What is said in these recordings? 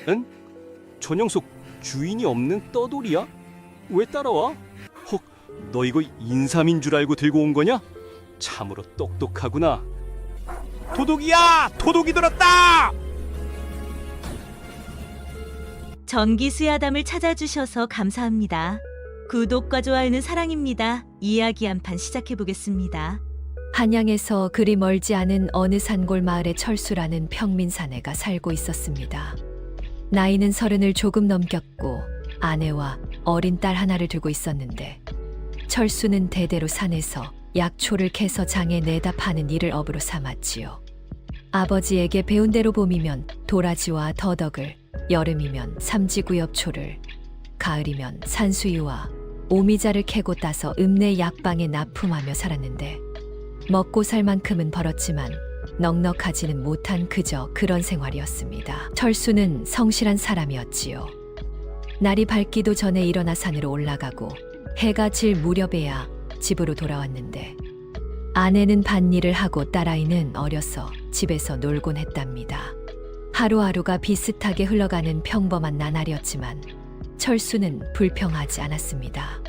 응? 저 녀석 주인이 없는 떠돌이야? 왜 따라와? 헉, 너 이거 인삼인 줄 알고 들고 온 거냐? 참으로 똑똑하구나. 도둑이야! 도둑이 들었다! 전기 수야담을 찾아주셔서 감사합니다. 구독과 좋아요는 사랑입니다. 이야기 한 판 시작해 보겠습니다. 한양에서 그리 멀지 않은 어느 산골 마을에 철수라는 평민 사내가 살고 있었습니다. 나이는 30을 조금 넘겼고 아내와 어린 딸 하나를 두고 있었는데, 철수는 대대로 산에서 약초를 캐서 장에 내다 파는 일을 업으로 삼았지요. 아버지에게 배운 대로 봄이면 도라지와 더덕을, 여름이면 삼지구엽초를, 가을이면 산수유와 오미자를 캐고 따서 읍내 약방에 납품하며 살았는데, 먹고 살 만큼은 벌었지만 넉넉하지는 못한 그저 그런 생활이었습니다. 철수는 성실한 사람이었지요. 날이 밝기도 전에 일어나 산으로 올라가고 해가 질 무렵에야 집으로 돌아왔는데, 아내는 밭일을 하고 딸아이는 어려서 집에서 놀곤 했답니다. 하루하루가 비슷하게 흘러가는 평범한 나날이었지만 철수는 불평하지 않았습니다.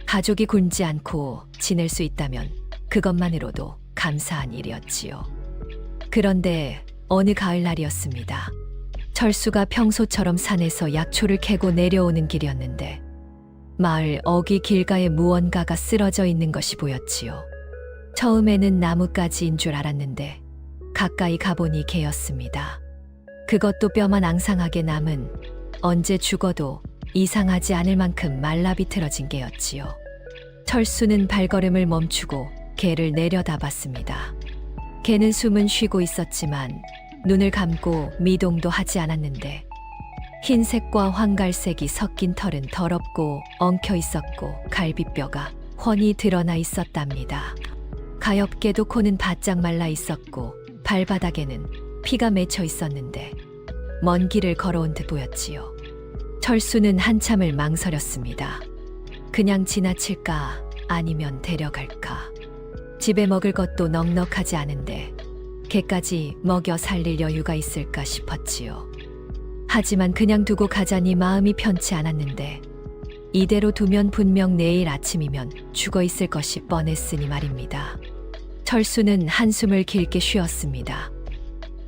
가족이 굶지 않고 지낼 수 있다면 그것만으로도 감사한 일이었지요. 그런데 어느 가을날이었습니다. 철수가 평소처럼 산에서 약초를 캐고 내려오는 길이었는데, 마을 어귀 길가에 무언가가 쓰러져 있는 것이 보였지요. 처음에는 나뭇가지인 줄 알았는데 가까이 가보니 개였습니다. 그것도 뼈만 앙상하게 남은, 언제 죽어도 이상하지 않을 만큼 말라비틀어진 개였지요. 철수는 발걸음을 멈추고 개를 내려다봤습니다. 개는 숨은 쉬고 있었지만 눈을 감고 미동도 하지 않았는데, 흰색과 황갈색이 섞인 털은 더럽고 엉켜 있었고 갈비뼈가 훤히 드러나 있었답니다. 가엾게도 코는 바짝 말라 있었고 발바닥에는 피가 맺혀 있었는데 먼 길을 걸어온 듯 보였지요. 철수는 한참을 망설였습니다. 그냥 지나칠까 아니면 데려갈까. 집에 먹을 것도 넉넉하지 않은데 개까지 먹여 살릴 여유가 있을까 싶었지요. 하지만 그냥 두고 가자니 마음이 편치 않았는데, 이대로 두면 분명 내일 아침이면 죽어 있을 것이 뻔했으니 말입니다. 철수는 한숨을 길게 쉬었습니다.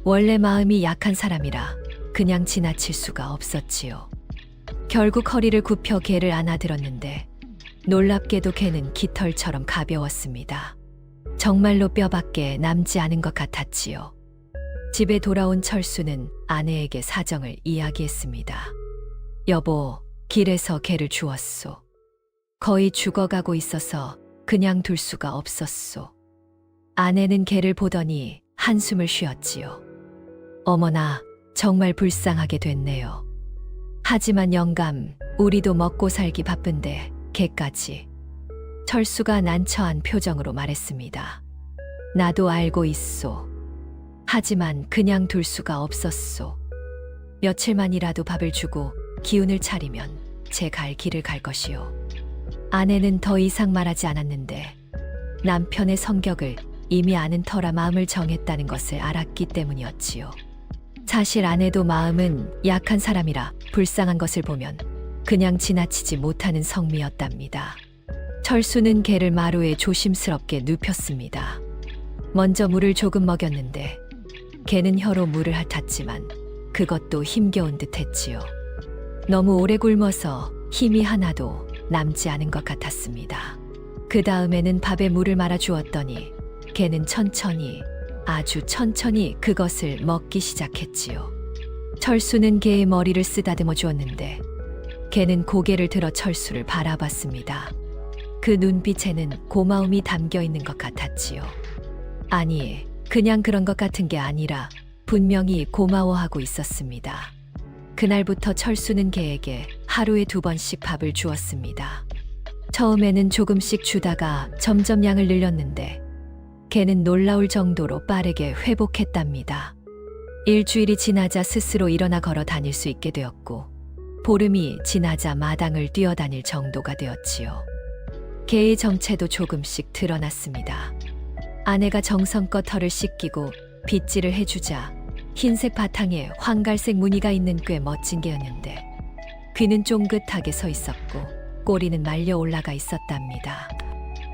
원래 마음이 약한 사람이라 그냥 지나칠 수가 없었지요. 결국 허리를 굽혀 개를 안아들었는데 놀랍게도 개는 깃털처럼 가벼웠습니다. 정말로 뼈밖에 남지 않은 것 같았지요. 집에 돌아온 철수는 아내에게 사정을 이야기했습니다. 여보, 길에서 개를 주웠소. 거의 죽어가고 있어서 그냥 둘 수가 없었소. 아내는 개를 보더니 한숨을 쉬었지요. 어머나, 정말 불쌍하게 됐네요. 하지만 영감, 우리도 먹고 살기 바쁜데 개까지. 철수가 난처한 표정으로 말했습니다. 나도 알고 있소. 하지만 그냥 둘 수가 없었소. 며칠만이라도 밥을 주고 기운을 차리면 제 갈 길을 갈 것이요. 아내는 더 이상 말하지 않았는데 남편의 성격을 이미 아는 터라 마음을 정했다는 것을 알았기 때문이었지요. 사실 아내도 마음은 약한 사람이라 불쌍한 것을 보면 그냥 지나치지 못하는 성미였답니다. 철수는 개를 마루에 조심스럽게 눕혔습니다. 먼저 물을 조금 먹였는데 개는 혀로 물을 핥았지만 그것도 힘겨운 듯 했지요. 너무 오래 굶어서 힘이 하나도 남지 않은 것 같았습니다. 그 다음에는 밥에 물을 말아 주었더니 개는 천천히, 아주 천천히 그것을 먹기 시작했지요. 철수는 개의 머리를 쓰다듬어 주었는데 개는 고개를 들어 철수를 바라봤습니다. 그 눈빛에는 고마움이 담겨 있는 것 같았지요. 아니, 그냥 그런 것 같은 게 아니라 분명히 고마워하고 있었습니다. 그날부터 철수는 개에게 하루에 2번씩 밥을 주었습니다. 처음에는 조금씩 주다가 점점 양을 늘렸는데 개는 놀라울 정도로 빠르게 회복했답니다. 일주일이 지나자 스스로 일어나 걸어 다닐 수 있게 되었고, 보름이 지나자 마당을 뛰어다닐 정도가 되었지요. 개의 정체도 조금씩 드러났습니다. 아내가 정성껏 털을 씻기고 빗질을 해주자 흰색 바탕에 황갈색 무늬가 있는 꽤 멋진 개였는데 귀는 쫑긋하게 서 있었고 꼬리는 말려 올라가 있었답니다.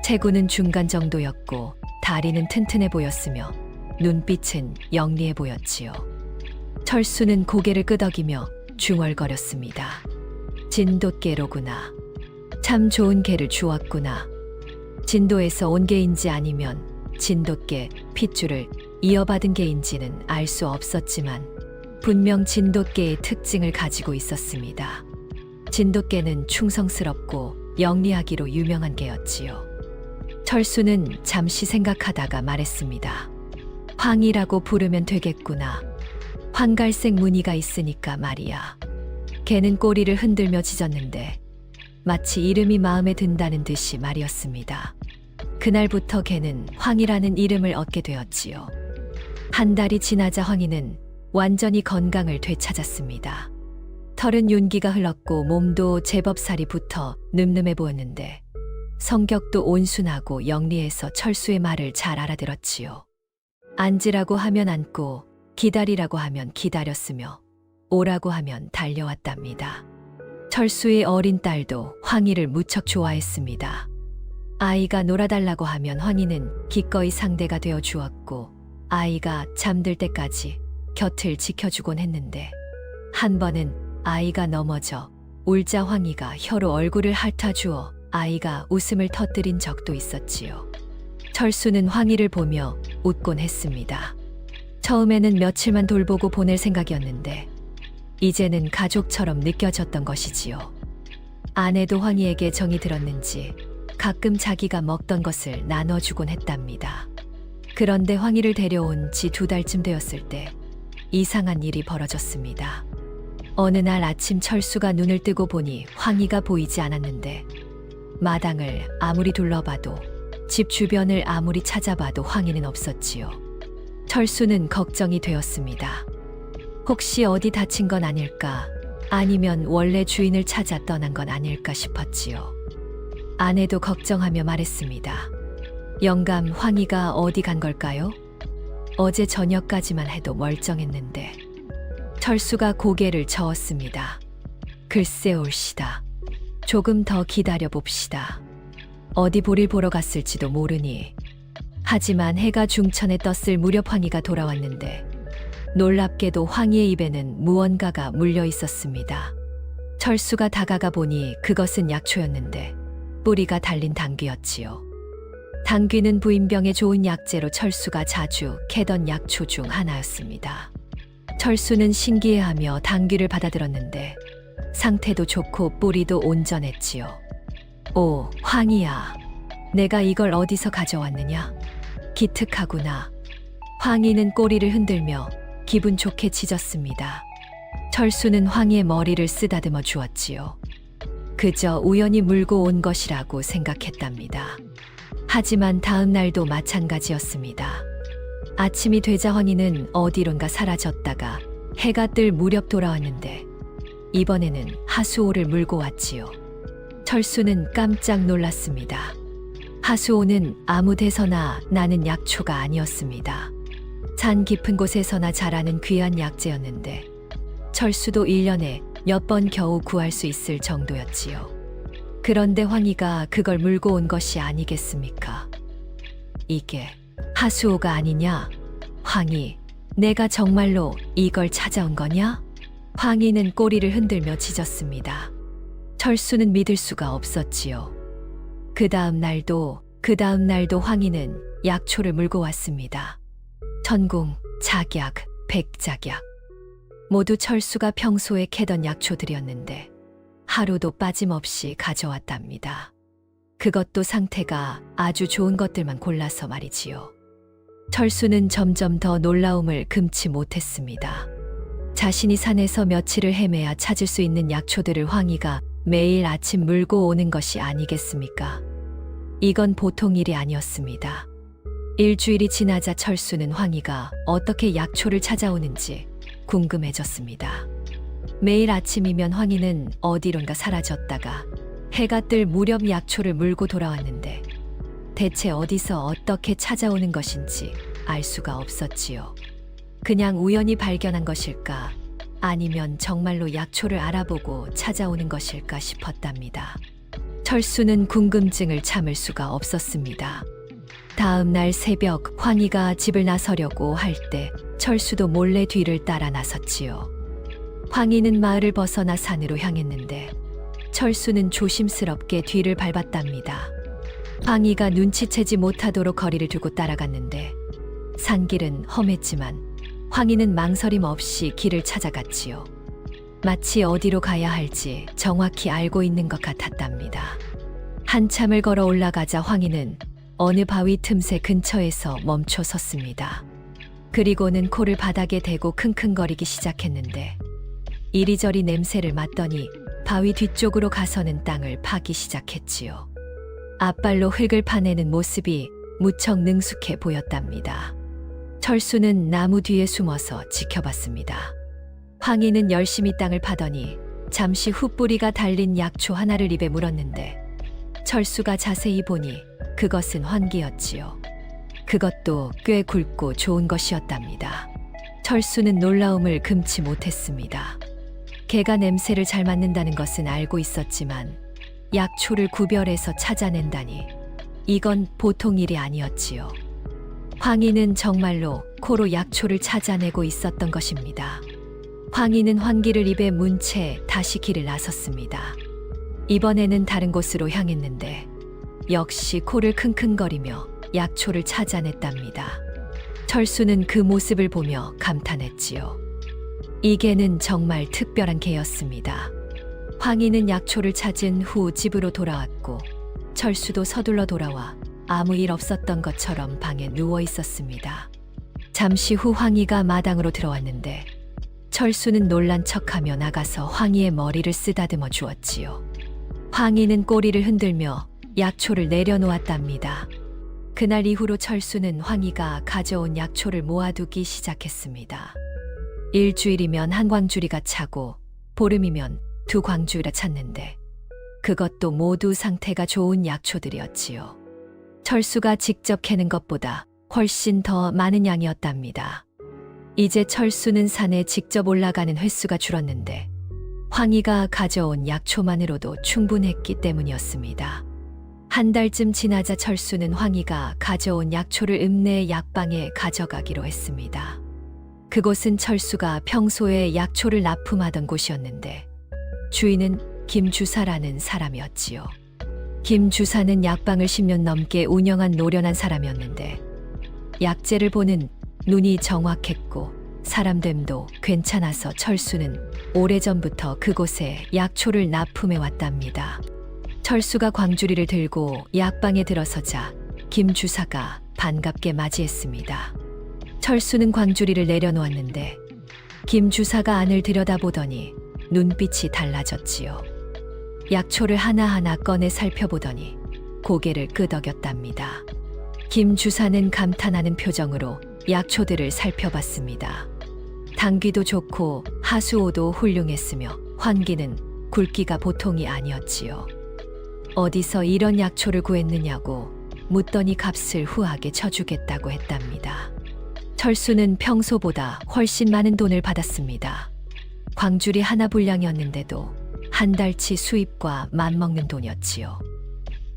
체구는 중간 정도였고 다리는 튼튼해 보였으며 눈빛은 영리해 보였지요. 철수는 고개를 끄덕이며 중얼거렸습니다. 진돗개로구나. 참 좋은 개를 주었구나. 진도에서 온 개인지 아니면 진돗개 핏줄을 이어받은 개인지는 알 수 없었지만 분명 진돗개의 특징을 가지고 있었습니다. 진돗개는 충성스럽고 영리하기로 유명한 개였지요. 철수는 잠시 생각하다가 말했습니다. 황이라고 부르면 되겠구나. 황갈색 무늬가 있으니까 말이야. 개는 꼬리를 흔들며 짖었는데 마치 이름이 마음에 든다는 듯이 말이었습니다. 그날부터 개는 황이라는 이름을 얻게 되었지요. 한 달이 지나자 황이는 완전히 건강을 되찾았습니다. 털은 윤기가 흘렀고 몸도 제법 살이 붙어 늠름해 보였는데 성격도 온순하고 영리해서 철수의 말을 잘 알아들었지요. 앉으라고 하면 앉고 기다리라고 하면 기다렸으며 오라고 하면 달려왔답니다. 철수의 어린 딸도 황이를 무척 좋아했습니다. 아이가 놀아달라고 하면 황이는 기꺼이 상대가 되어 주었고 아이가 잠들 때까지 곁을 지켜주곤 했는데 한 번은 아이가 넘어져 울자 황이가 혀로 얼굴을 핥아주어 아이가 웃음을 터뜨린 적도 있었지요. 철수는 황이를 보며 웃곤 했습니다. 처음에는 며칠만 돌보고 보낼 생각이었는데 이제는 가족처럼 느껴졌던 것이지요. 아내도 황이에게 정이 들었는지 가끔 자기가 먹던 것을 나눠주곤 했답니다. 그런데 황이를 데려온 지 2달쯤 되었을 때 이상한 일이 벌어졌습니다. 어느 날 아침 철수가 눈을 뜨고 보니 황이가 보이지 않았는데 마당을 아무리 둘러봐도 집 주변을 아무리 찾아봐도 황이는 없었지요. 철수는 걱정이 되었습니다. 혹시 어디 다친 건 아닐까? 아니면 원래 주인을 찾아 떠난 건 아닐까 싶었지요. 아내도 걱정하며 말했습니다. 영감, 황이가 어디 간 걸까요? 어제 저녁까지만 해도 멀쩡했는데. 철수가 고개를 저었습니다. 글쎄 올시다. 조금 더 기다려 봅시다. 어디 볼일 보러 갔을지도 모르니. 하지만 해가 중천에 떴을 무렵 황이가 돌아왔는데 놀랍게도 황이의 입에는 무언가가 물려 있었습니다. 철수가 다가가 보니 그것은 약초였는데 뿌리가 달린 당귀였지요. 당귀는 부인병에 좋은 약재로 철수가 자주 캐던 약초 중 하나였습니다. 철수는 신기해하며 당귀를 받아들었는데 상태도 좋고 뿌리도 온전했지요. 오, 황이야. 내가 이걸 어디서 가져왔느냐? 기특하구나. 황이는 꼬리를 흔들며 기분 좋게 짖었습니다. 철수는 황이의 머리를 쓰다듬어 주었지요. 그저 우연히 물고 온 것이라고 생각했답니다. 하지만 다음 날도 마찬가지였습니다. 아침이 되자 황이는 어디론가 사라졌다가 해가 뜰 무렵 돌아왔는데 이번에는 하수오를 물고 왔지요. 철수는 깜짝 놀랐습니다. 하수오는 아무 데서나 나는 약초가 아니었습니다. 산 깊은 곳에서나 자라는 귀한 약재였는데 철수도 1년에 몇 번 겨우 구할 수 있을 정도였지요. 그런데 황이가 그걸 물고 온 것이 아니겠습니까? 이게 하수오가 아니냐? 황이, 내가 정말로 이걸 찾아온 거냐? 황이는 꼬리를 흔들며 짖었습니다. 철수는 믿을 수가 없었지요. 그 다음 날도 황이는 약초를 물고 왔습니다. 천궁, 작약, 백작약. 모두 철수가 평소에 캐던 약초들이었는데 하루도 빠짐없이 가져왔답니다. 그것도 상태가 아주 좋은 것들만 골라서 말이지요. 철수는 점점 더 놀라움을 금치 못했습니다. 자신이 산에서 며칠을 헤매야 찾을 수 있는 약초들을 황이가 매일 아침 물고 오는 것이 아니겠습니까? 이건 보통 일이 아니었습니다. 일주일이 지나자 철수는 황이가 어떻게 약초를 찾아오는지 궁금해졌습니다. 매일 아침이면 황이는 어디론가 사라졌다가 해가 뜰 무렵 약초를 물고 돌아왔는데 대체 어디서 어떻게 찾아오는 것인지 알 수가 없었지요. 그냥 우연히 발견한 것일까? 아니면 정말로 약초를 알아보고 찾아오는 것일까 싶었답니다. 철수는 궁금증을 참을 수가 없었습니다. 다음 날 새벽 황희가 집을 나서려고 할 때 철수도 몰래 뒤를 따라 나섰지요. 황희는 마을을 벗어나 산으로 향했는데 철수는 조심스럽게 뒤를 밟았답니다. 황희가 눈치채지 못하도록 거리를 두고 따라갔는데 산길은 험했지만 황희는 망설임 없이 길을 찾아갔지요. 마치 어디로 가야 할지 정확히 알고 있는 것 같았답니다. 한참을 걸어 올라가자 황희는 어느 바위 틈새 근처에서 멈춰 섰습니다. 그리고는 코를 바닥에 대고 킁킁거리기 시작했는데 이리저리 냄새를 맡더니 바위 뒤쪽으로 가서는 땅을 파기 시작했지요. 앞발로 흙을 파내는 모습이 무척 능숙해 보였답니다. 철수는 나무 뒤에 숨어서 지켜봤습니다. 황희는 열심히 땅을 파더니 잠시 후 뿌리가 달린 약초 하나를 입에 물었는데 철수가 자세히 보니 그것은 환기였지요. 그것도 꽤 굵고 좋은 것이었답니다. 철수는 놀라움을 금치 못했습니다. 개가 냄새를 잘 맡는다는 것은 알고 있었지만 약초를 구별해서 찾아낸다니 이건 보통 일이 아니었지요. 황희는 정말로 코로 약초를 찾아내고 있었던 것입니다. 황희는 환기를 입에 문 채 다시 길을 나섰습니다. 이번에는 다른 곳으로 향했는데 역시 코를 킁킁거리며 약초를 찾아냈답니다. 철수는 그 모습을 보며 감탄했지요. 이 개는 정말 특별한 개였습니다. 황희는 약초를 찾은 후 집으로 돌아왔고 철수도 서둘러 돌아와 아무 일 없었던 것처럼 방에 누워 있었습니다. 잠시 후 황희가 마당으로 들어왔는데 철수는 놀란 척하며 나가서 황희의 머리를 쓰다듬어 주었지요. 황희는 꼬리를 흔들며 약초를 내려놓았답니다. 그날 이후로 철수는 황희가 가져온 약초를 모아두기 시작했습니다. 일주일이면 한 광주리가 차고 보름이면 두 광주리가 찼는데 그것도 모두 상태가 좋은 약초들이었지요. 철수가 직접 캐는 것보다 훨씬 더 많은 양이었답니다. 이제 철수는 산에 직접 올라가는 횟수가 줄었는데 황희가 가져온 약초만으로도 충분했기 때문이었습니다. 한 달쯤 지나자 철수는 황희가 가져온 약초를 읍내 약방에 가져가기로 했습니다. 그곳은 철수가 평소에 약초를 납품하던 곳이었는데 주인은 김주사라는 사람이었지요. 김주사는 약방을 10년 넘게 운영한 노련한 사람이었는데 약재를 보는 눈이 정확했고 사람됨도 괜찮아서 철수는 오래전부터 그곳에 약초를 납품해 왔답니다. 철수가 광주리를 들고 약방에 들어서자 김주사가 반갑게 맞이했습니다. 철수는 광주리를 내려놓았는데 김주사가 안을 들여다보더니 눈빛이 달라졌지요. 약초를 하나하나 꺼내 살펴보더니 고개를 끄덕였답니다. 김주사는 감탄하는 표정으로 약초들을 살펴봤습니다. 당귀도 좋고 하수오도 훌륭했으며 환기는 굵기가 보통이 아니었지요. 어디서 이런 약초를 구했느냐고 묻더니 값을 후하게 쳐주겠다고 했답니다. 철수는 평소보다 훨씬 많은 돈을 받았습니다. 광주리 하나 분량이었는데도 한 달치 수입과 맞먹는 돈이었지요.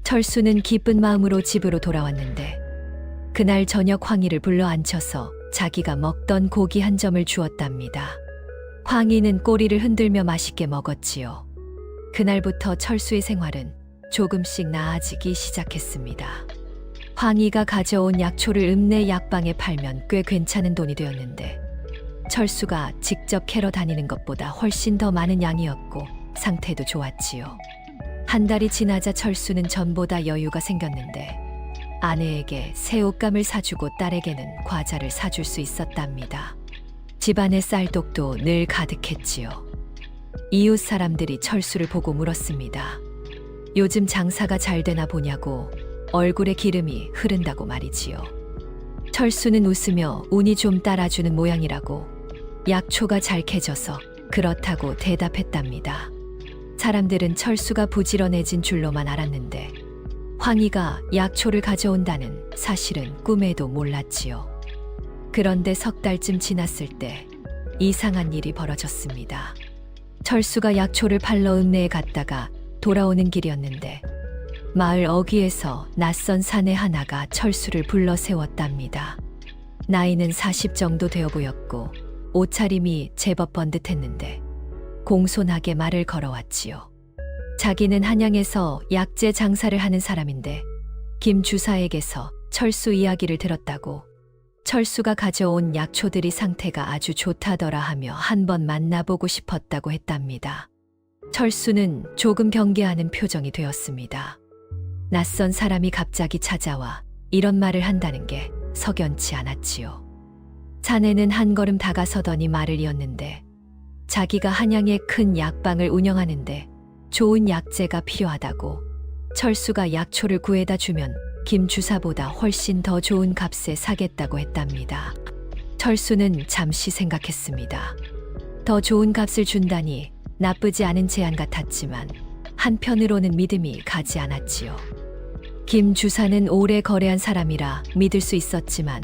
철수는 기쁜 마음으로 집으로 돌아왔는데 그날 저녁 황희를 불러 앉혀서 자기가 먹던 고기 한 점을 주었답니다. 황희는 꼬리를 흔들며 맛있게 먹었지요. 그날부터 철수의 생활은 조금씩 나아지기 시작했습니다. 황희가 가져온 약초를 읍내 약방에 팔면 꽤 괜찮은 돈이 되었는데 철수가 직접 캐러 다니는 것보다 훨씬 더 많은 양이었고 상태도 좋았지요. 한 달이 지나자 철수는 전보다 여유가 생겼는데 아내에게 새 옷감을 사주고 딸에게는 과자를 사줄 수 있었답니다. 집안의 쌀독도 늘 가득했지요. 이웃 사람들이 철수를 보고 물었습니다. 요즘 장사가 잘 되나 보냐고 얼굴에 기름이 흐른다고 말이지요. 철수는 웃으며 운이 좀 따라주는 모양이라고 약초가 잘 캐져서 그렇다고 대답했답니다. 사람들은 철수가 부지런해진 줄로만 알았는데 황희가 약초를 가져온다는 사실은 꿈에도 몰랐지요. 그런데 석 달쯤 지났을 때 이상한 일이 벌어졌습니다. 철수가 약초를 팔러 읍내에 갔다가 돌아오는 길이었는데 마을 어귀에서 낯선 사내 하나가 철수를 불러 세웠답니다. 나이는 40 정도 되어 보였고 옷차림이 제법 번듯했는데 공손하게 말을 걸어왔지요. 자기는 한양에서 약재 장사를 하는 사람인데 김 주사에게서 철수 이야기를 들었다고 철수가 가져온 약초들이 상태가 아주 좋다더라 하며 한번 만나보고 싶었다고 했답니다. 철수는 조금 경계하는 표정이 되었습니다. 낯선 사람이 갑자기 찾아와 이런 말을 한다는 게 석연치 않았지요. 자네는 한 걸음 다가서더니 말을 이었는데 자기가 한양에 큰 약방을 운영하는데 좋은 약재가 필요하다고 철수가 약초를 구해다 주면 김 주사보다 훨씬 더 좋은 값에 사겠다고 했답니다. 철수는 잠시 생각했습니다. 더 좋은 값을 준다니 나쁘지 않은 제안 같았지만 한편으로는 믿음이 가지 않았지요. 김 주사는 오래 거래한 사람이라 믿을 수 있었지만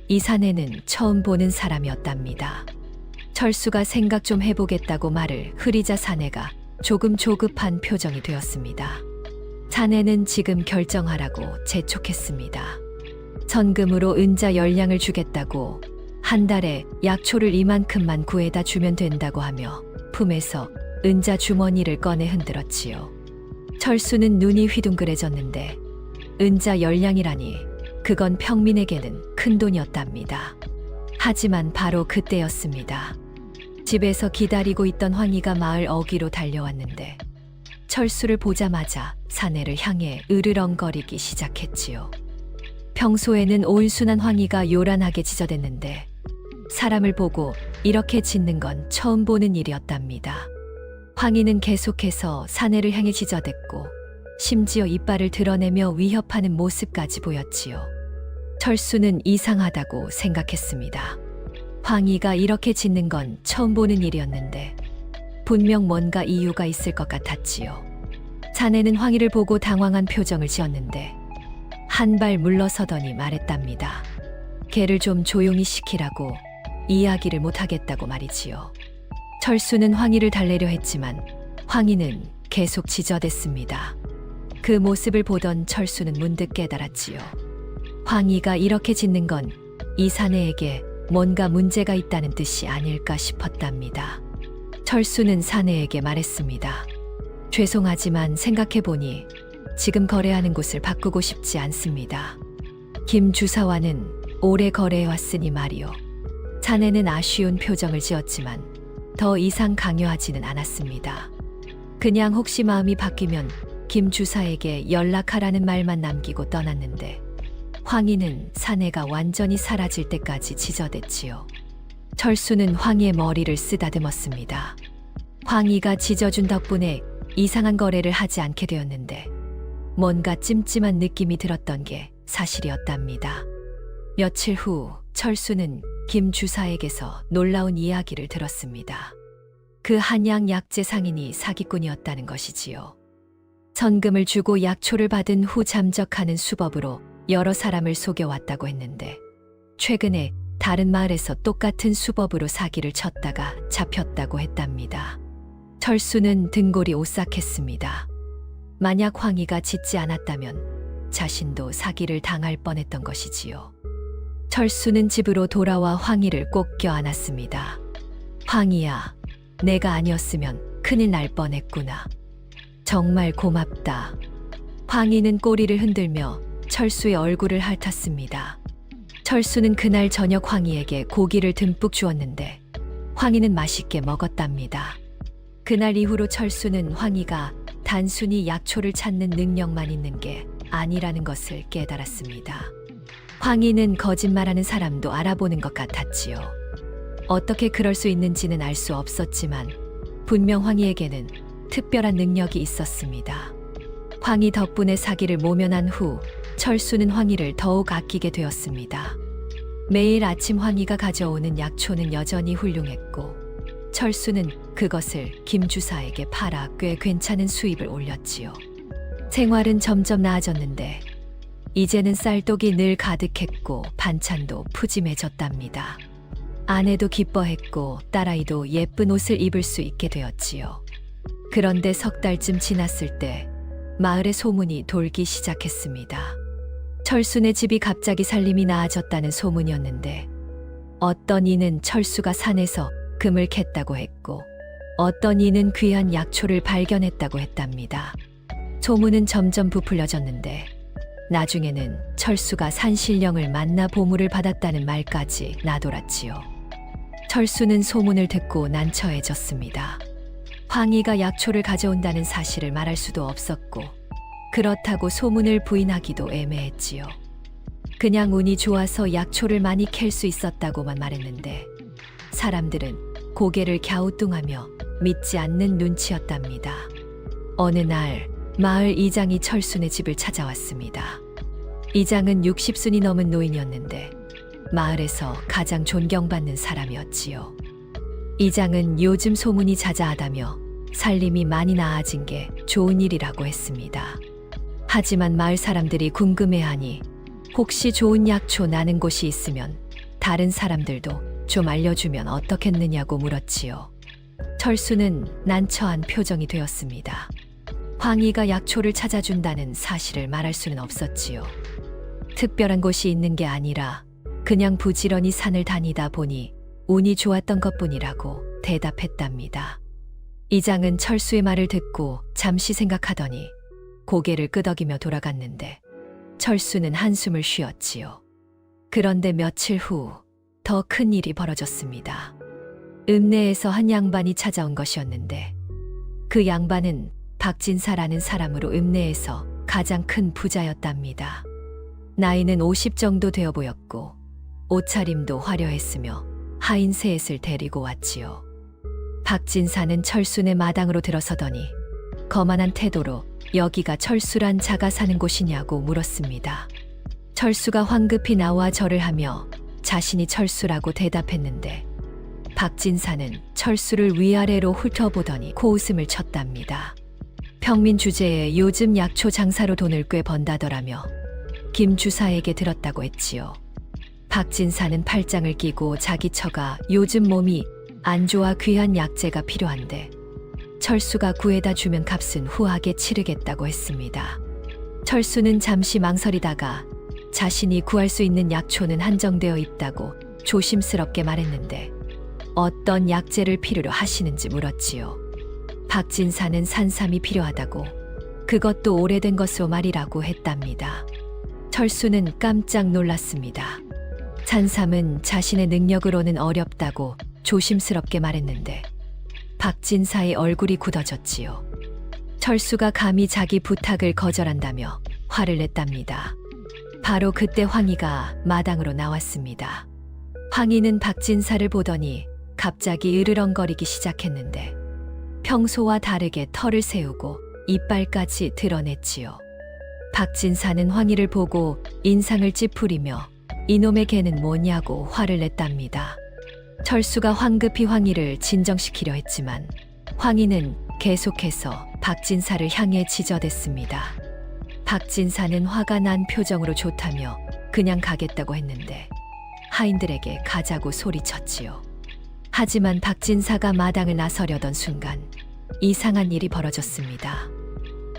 이 사내는 처음 보는 사람이었답니다. 철수가 생각 좀 해보겠다고 말을 흐리자 사내가 조금 조급한 표정이 되었습니다. 자네는 지금 결정하라고 재촉했습니다. 선금으로 은자 10량을 주겠다고 한 달에 약초를 이만큼만 구해다 주면 된다고 하며 품에서 은자 주머니를 꺼내 흔들었지요. 철수는 눈이 휘둥그레졌는데 은자 10량이라니 그건 평민에게는 큰 돈이었답니다. 하지만 바로 그때였습니다. 집에서 기다리고 있던 황희가 마을 어귀로 달려왔는데 철수를 보자마자 사내를 향해 으르렁거리기 시작했지요. 평소에는 온순한 황희가 요란하게 짖어댔는데 사람을 보고 이렇게 짖는 건 처음 보는 일이었답니다. 황희는 계속해서 사내를 향해 짖어댔고 심지어 이빨을 드러내며 위협하는 모습까지 보였지요. 철수는 이상하다고 생각했습니다. 황희가 이렇게 짖는 건 처음 보는 일이었는데 분명 뭔가 이유가 있을 것 같았지요. 자네는 황희를 보고 당황한 표정을 지었는데 한 발 물러서더니 말했답니다. 걔를 좀 조용히 시키라고 이야기를 못하겠다고 말이지요. 철수는 황희를 달래려 했지만 황희는 계속 짖어댔습니다. 그 모습을 보던 철수는 문득 깨달았지요. 황희가 이렇게 짖는 건 이 사내에게 뭔가 문제가 있다는 뜻이 아닐까 싶었답니다. 철수는 사내에게 말했습니다. 죄송하지만 생각해보니 지금 거래하는 곳을 바꾸고 싶지 않습니다. 김 주사와는 오래 거래해왔으니 말이요. 자네는 아쉬운 표정을 지었지만 더 이상 강요하지는 않았습니다. 그냥 혹시 마음이 바뀌면 김 주사에게 연락하라는 말만 남기고 떠났는데 황희는 사내가 완전히 사라질 때까지 짖어댔지요. 철수는 황희의 머리를 쓰다듬었습니다. 황희가 짖어준 덕분에 이상한 거래를 하지 않게 되었는데 뭔가 찜찜한 느낌이 들었던 게 사실이었답니다. 며칠 후 철수는 김 주사에게서 놀라운 이야기를 들었습니다. 그 한양 약재 상인이 사기꾼이었다는 것이지요. 선금을 주고 약초를 받은 후 잠적하는 수법으로 여러 사람을 속여왔다고 했는데 최근에 다른 마을에서 똑같은 수법으로 사기를 쳤다가 잡혔다고 했답니다. 철수는 등골이 오싹했습니다. 만약 황희가 짖지 않았다면 자신도 사기를 당할 뻔했던 것이지요. 철수는 집으로 돌아와 황희를 꼭 껴안았습니다. 황희야, 내가 아니었으면 큰일 날 뻔했구나. 정말 고맙다. 황희는 꼬리를 흔들며 철수의 얼굴을 핥았습니다. 철수는 그날 저녁 황희에게 고기를 듬뿍 주었는데 황희는 맛있게 먹었답니다. 그날 이후로 철수는 황희가 단순히 약초를 찾는 능력만 있는 게 아니라는 것을 깨달았습니다. 황희는 거짓말하는 사람도 알아보는 것 같았지요. 어떻게 그럴 수 있는지는 알 수 없었지만 분명 황희에게는 특별한 능력이 있었습니다. 황희 덕분에 사기를 모면한 후 철수는 황희를 더욱 아끼게 되었습니다. 매일 아침 황희가 가져오는 약초는 여전히 훌륭했고 철수는 그것을 김 주사에게 팔아 꽤 괜찮은 수입을 올렸지요. 생활은 점점 나아졌는데 이제는 쌀독이 늘 가득했고 반찬도 푸짐해졌답니다. 아내도 기뻐했고 딸아이도 예쁜 옷을 입을 수 있게 되었지요. 그런데 석 달쯤 지났을 때 마을에 소문이 돌기 시작했습니다. 철수네 집이 갑자기 살림이 나아졌다는 소문이었는데 어떤 이는 철수가 산에서 금을 캤다고 했고 어떤 이는 귀한 약초를 발견했다고 했답니다. 소문은 점점 부풀려졌는데 나중에는 철수가 산신령을 만나 보물을 받았다는 말까지 나돌았지요. 철수는 소문을 듣고 난처해졌습니다. 황희가 약초를 가져온다는 사실을 말할 수도 없었고 그렇다고 소문을 부인하기도 애매했지요. 그냥 운이 좋아서 약초를 많이 캘 수 있었다고만 말했는데 사람들은 고개를 갸우뚱하며 믿지 않는 눈치였답니다. 어느 날 마을 이장이 철수네 집을 찾아왔습니다. 이장은 60순이 넘은 노인이었는데 마을에서 가장 존경받는 사람이었지요. 이장은 요즘 소문이 자자하다며 살림이 많이 나아진 게 좋은 일이라고 했습니다. 하지만 마을 사람들이 궁금해하니 혹시 좋은 약초 나는 곳이 있으면 다른 사람들도 좀 알려주면 어떻겠느냐고 물었지요. 철수는 난처한 표정이 되었습니다. 황희가 약초를 찾아준다는 사실을 말할 수는 없었지요. 특별한 곳이 있는 게 아니라 그냥 부지런히 산을 다니다 보니 운이 좋았던 것뿐이라고 대답했답니다. 이장은 철수의 말을 듣고 잠시 생각하더니 고개를 끄덕이며 돌아갔는데 철수는 한숨을 쉬었지요. 그런데 며칠 후 더 큰 일이 벌어졌습니다. 읍내에서 한 양반이 찾아온 것이었는데 그 양반은 박진사라는 사람으로 읍내에서 가장 큰 부자였답니다. 나이는 50 정도 되어 보였고 옷차림도 화려했으며 하인 셋을 데리고 왔지요. 박진사는 철수네 마당으로 들어서더니 거만한 태도로 여기가 철수란 자가 사는 곳이냐고 물었습니다. 철수가 황급히 나와 절을 하며 자신이 철수라고 대답했는데 박진사는 철수를 위아래로 훑어보더니 코웃음을 쳤답니다. 평민 주제에 요즘 약초 장사로 돈을 꽤 번다더라며 김 주사에게 들었다고 했지요. 박진사는 팔짱을 끼고 자기 처가 요즘 몸이 안 좋아 귀한 약재가 필요한데 철수가 구해다 주면 값은 후하게 치르겠다고 했습니다. 철수는 잠시 망설이다가 자신이 구할 수 있는 약초는 한정되어 있다고 조심스럽게 말했는데 어떤 약재를 필요로 하시는지 물었지요. 박진사는 산삼이 필요하다고 그것도 오래된 것으로 말이라고 했답니다. 철수는 깜짝 놀랐습니다. 산삼은 자신의 능력으로는 어렵다고 조심스럽게 말했는데 박진사의 얼굴이 굳어졌지요. 철수가 감히 자기 부탁을 거절한다며 화를 냈답니다. 바로 그때 황희가 마당으로 나왔습니다. 황희는 박진사를 보더니 갑자기 으르렁거리기 시작했는데 평소와 다르게 털을 세우고 이빨까지 드러냈지요. 박진사는 황희를 보고 인상을 찌푸리며 이놈의 개는 뭐냐고 화를 냈답니다. 철수가 황급히 황희를 진정시키려 했지만 황희는 계속해서 박진사를 향해 지저댔습니다. 박진사는 화가 난 표정으로 좋다며 그냥 가겠다고 했는데 하인들에게 가자고 소리쳤지요. 하지만 박진사가 마당을 나서려던 순간 이상한 일이 벌어졌습니다.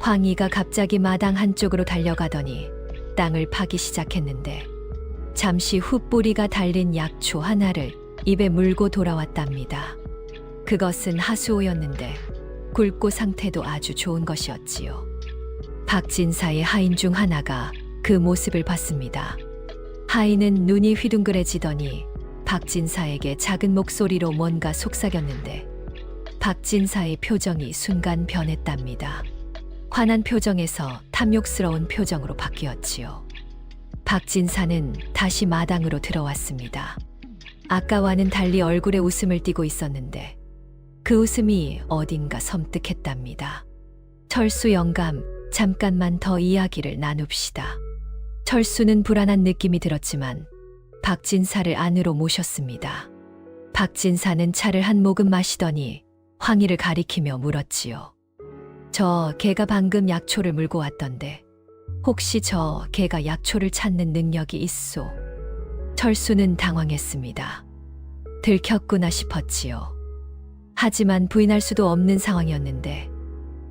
황희가 갑자기 마당 한쪽으로 달려가더니 땅을 파기 시작했는데 잠시 후 뿌리가 달린 약초 하나를 입에 물고 돌아왔답니다. 그것은 하수오였는데 굵고 상태도 아주 좋은 것이었지요. 박진사의 하인 중 하나가 그 모습을 봤습니다. 하인은 눈이 휘둥그레지더니 박진사에게 작은 목소리로 뭔가 속삭였는데 박진사의 표정이 순간 변했답니다. 화난 표정에서 탐욕스러운 표정으로 바뀌었지요. 박진사는 다시 마당으로 들어왔습니다. 아까와는 달리 얼굴에 웃음을 띠고 있었는데 그 웃음이 어딘가 섬뜩했답니다. 철수 영감, 잠깐만 더 이야기를 나눕시다. 철수는 불안한 느낌이 들었지만 박진사를 안으로 모셨습니다. 박진사는 차를 한 모금 마시더니 황희를 가리키며 물었지요. 저 개가 방금 약초를 물고 왔던데 혹시 저 개가 약초를 찾는 능력이 있소? 철수는 당황했습니다. 들켰구나 싶었지요. 하지만 부인할 수도 없는 상황이었는데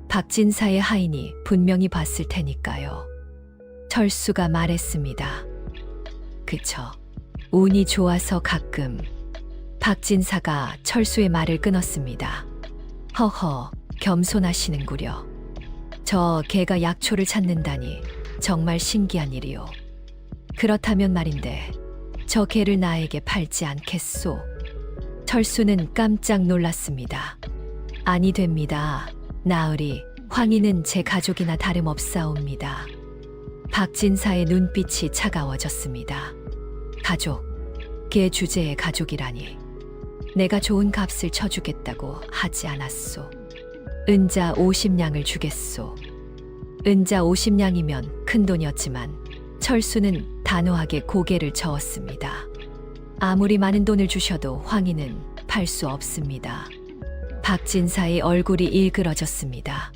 박진사의 하인이 분명히 봤을 테니까요. 철수가 말했습니다. 그쵸. 운이 좋아서 가끔. 박진사가 철수의 말을 끊었습니다. 허허, 겸손하시는구려. 저 개가 약초를 찾는다니 정말 신기한 일이요. 그렇다면 말인데 저 개를 나에게 팔지 않겠소? 철수는 깜짝 놀랐습니다. 아니 됩니다. 나으리, 황희는 제 가족이나 다름없사옵니다. 박진사의 눈빛이 차가워졌습니다. 가족, 개 주제의 가족이라니. 내가 좋은 값을 쳐주겠다고 하지 않았소. 은자 50냥을 주겠소. 은자 50냥이면 큰 돈이었지만 철수는 단호하게 고개를 저었습니다. 아무리 많은 돈을 주셔도 황희는 팔 수 없습니다. 박진사의 얼굴이 일그러졌습니다.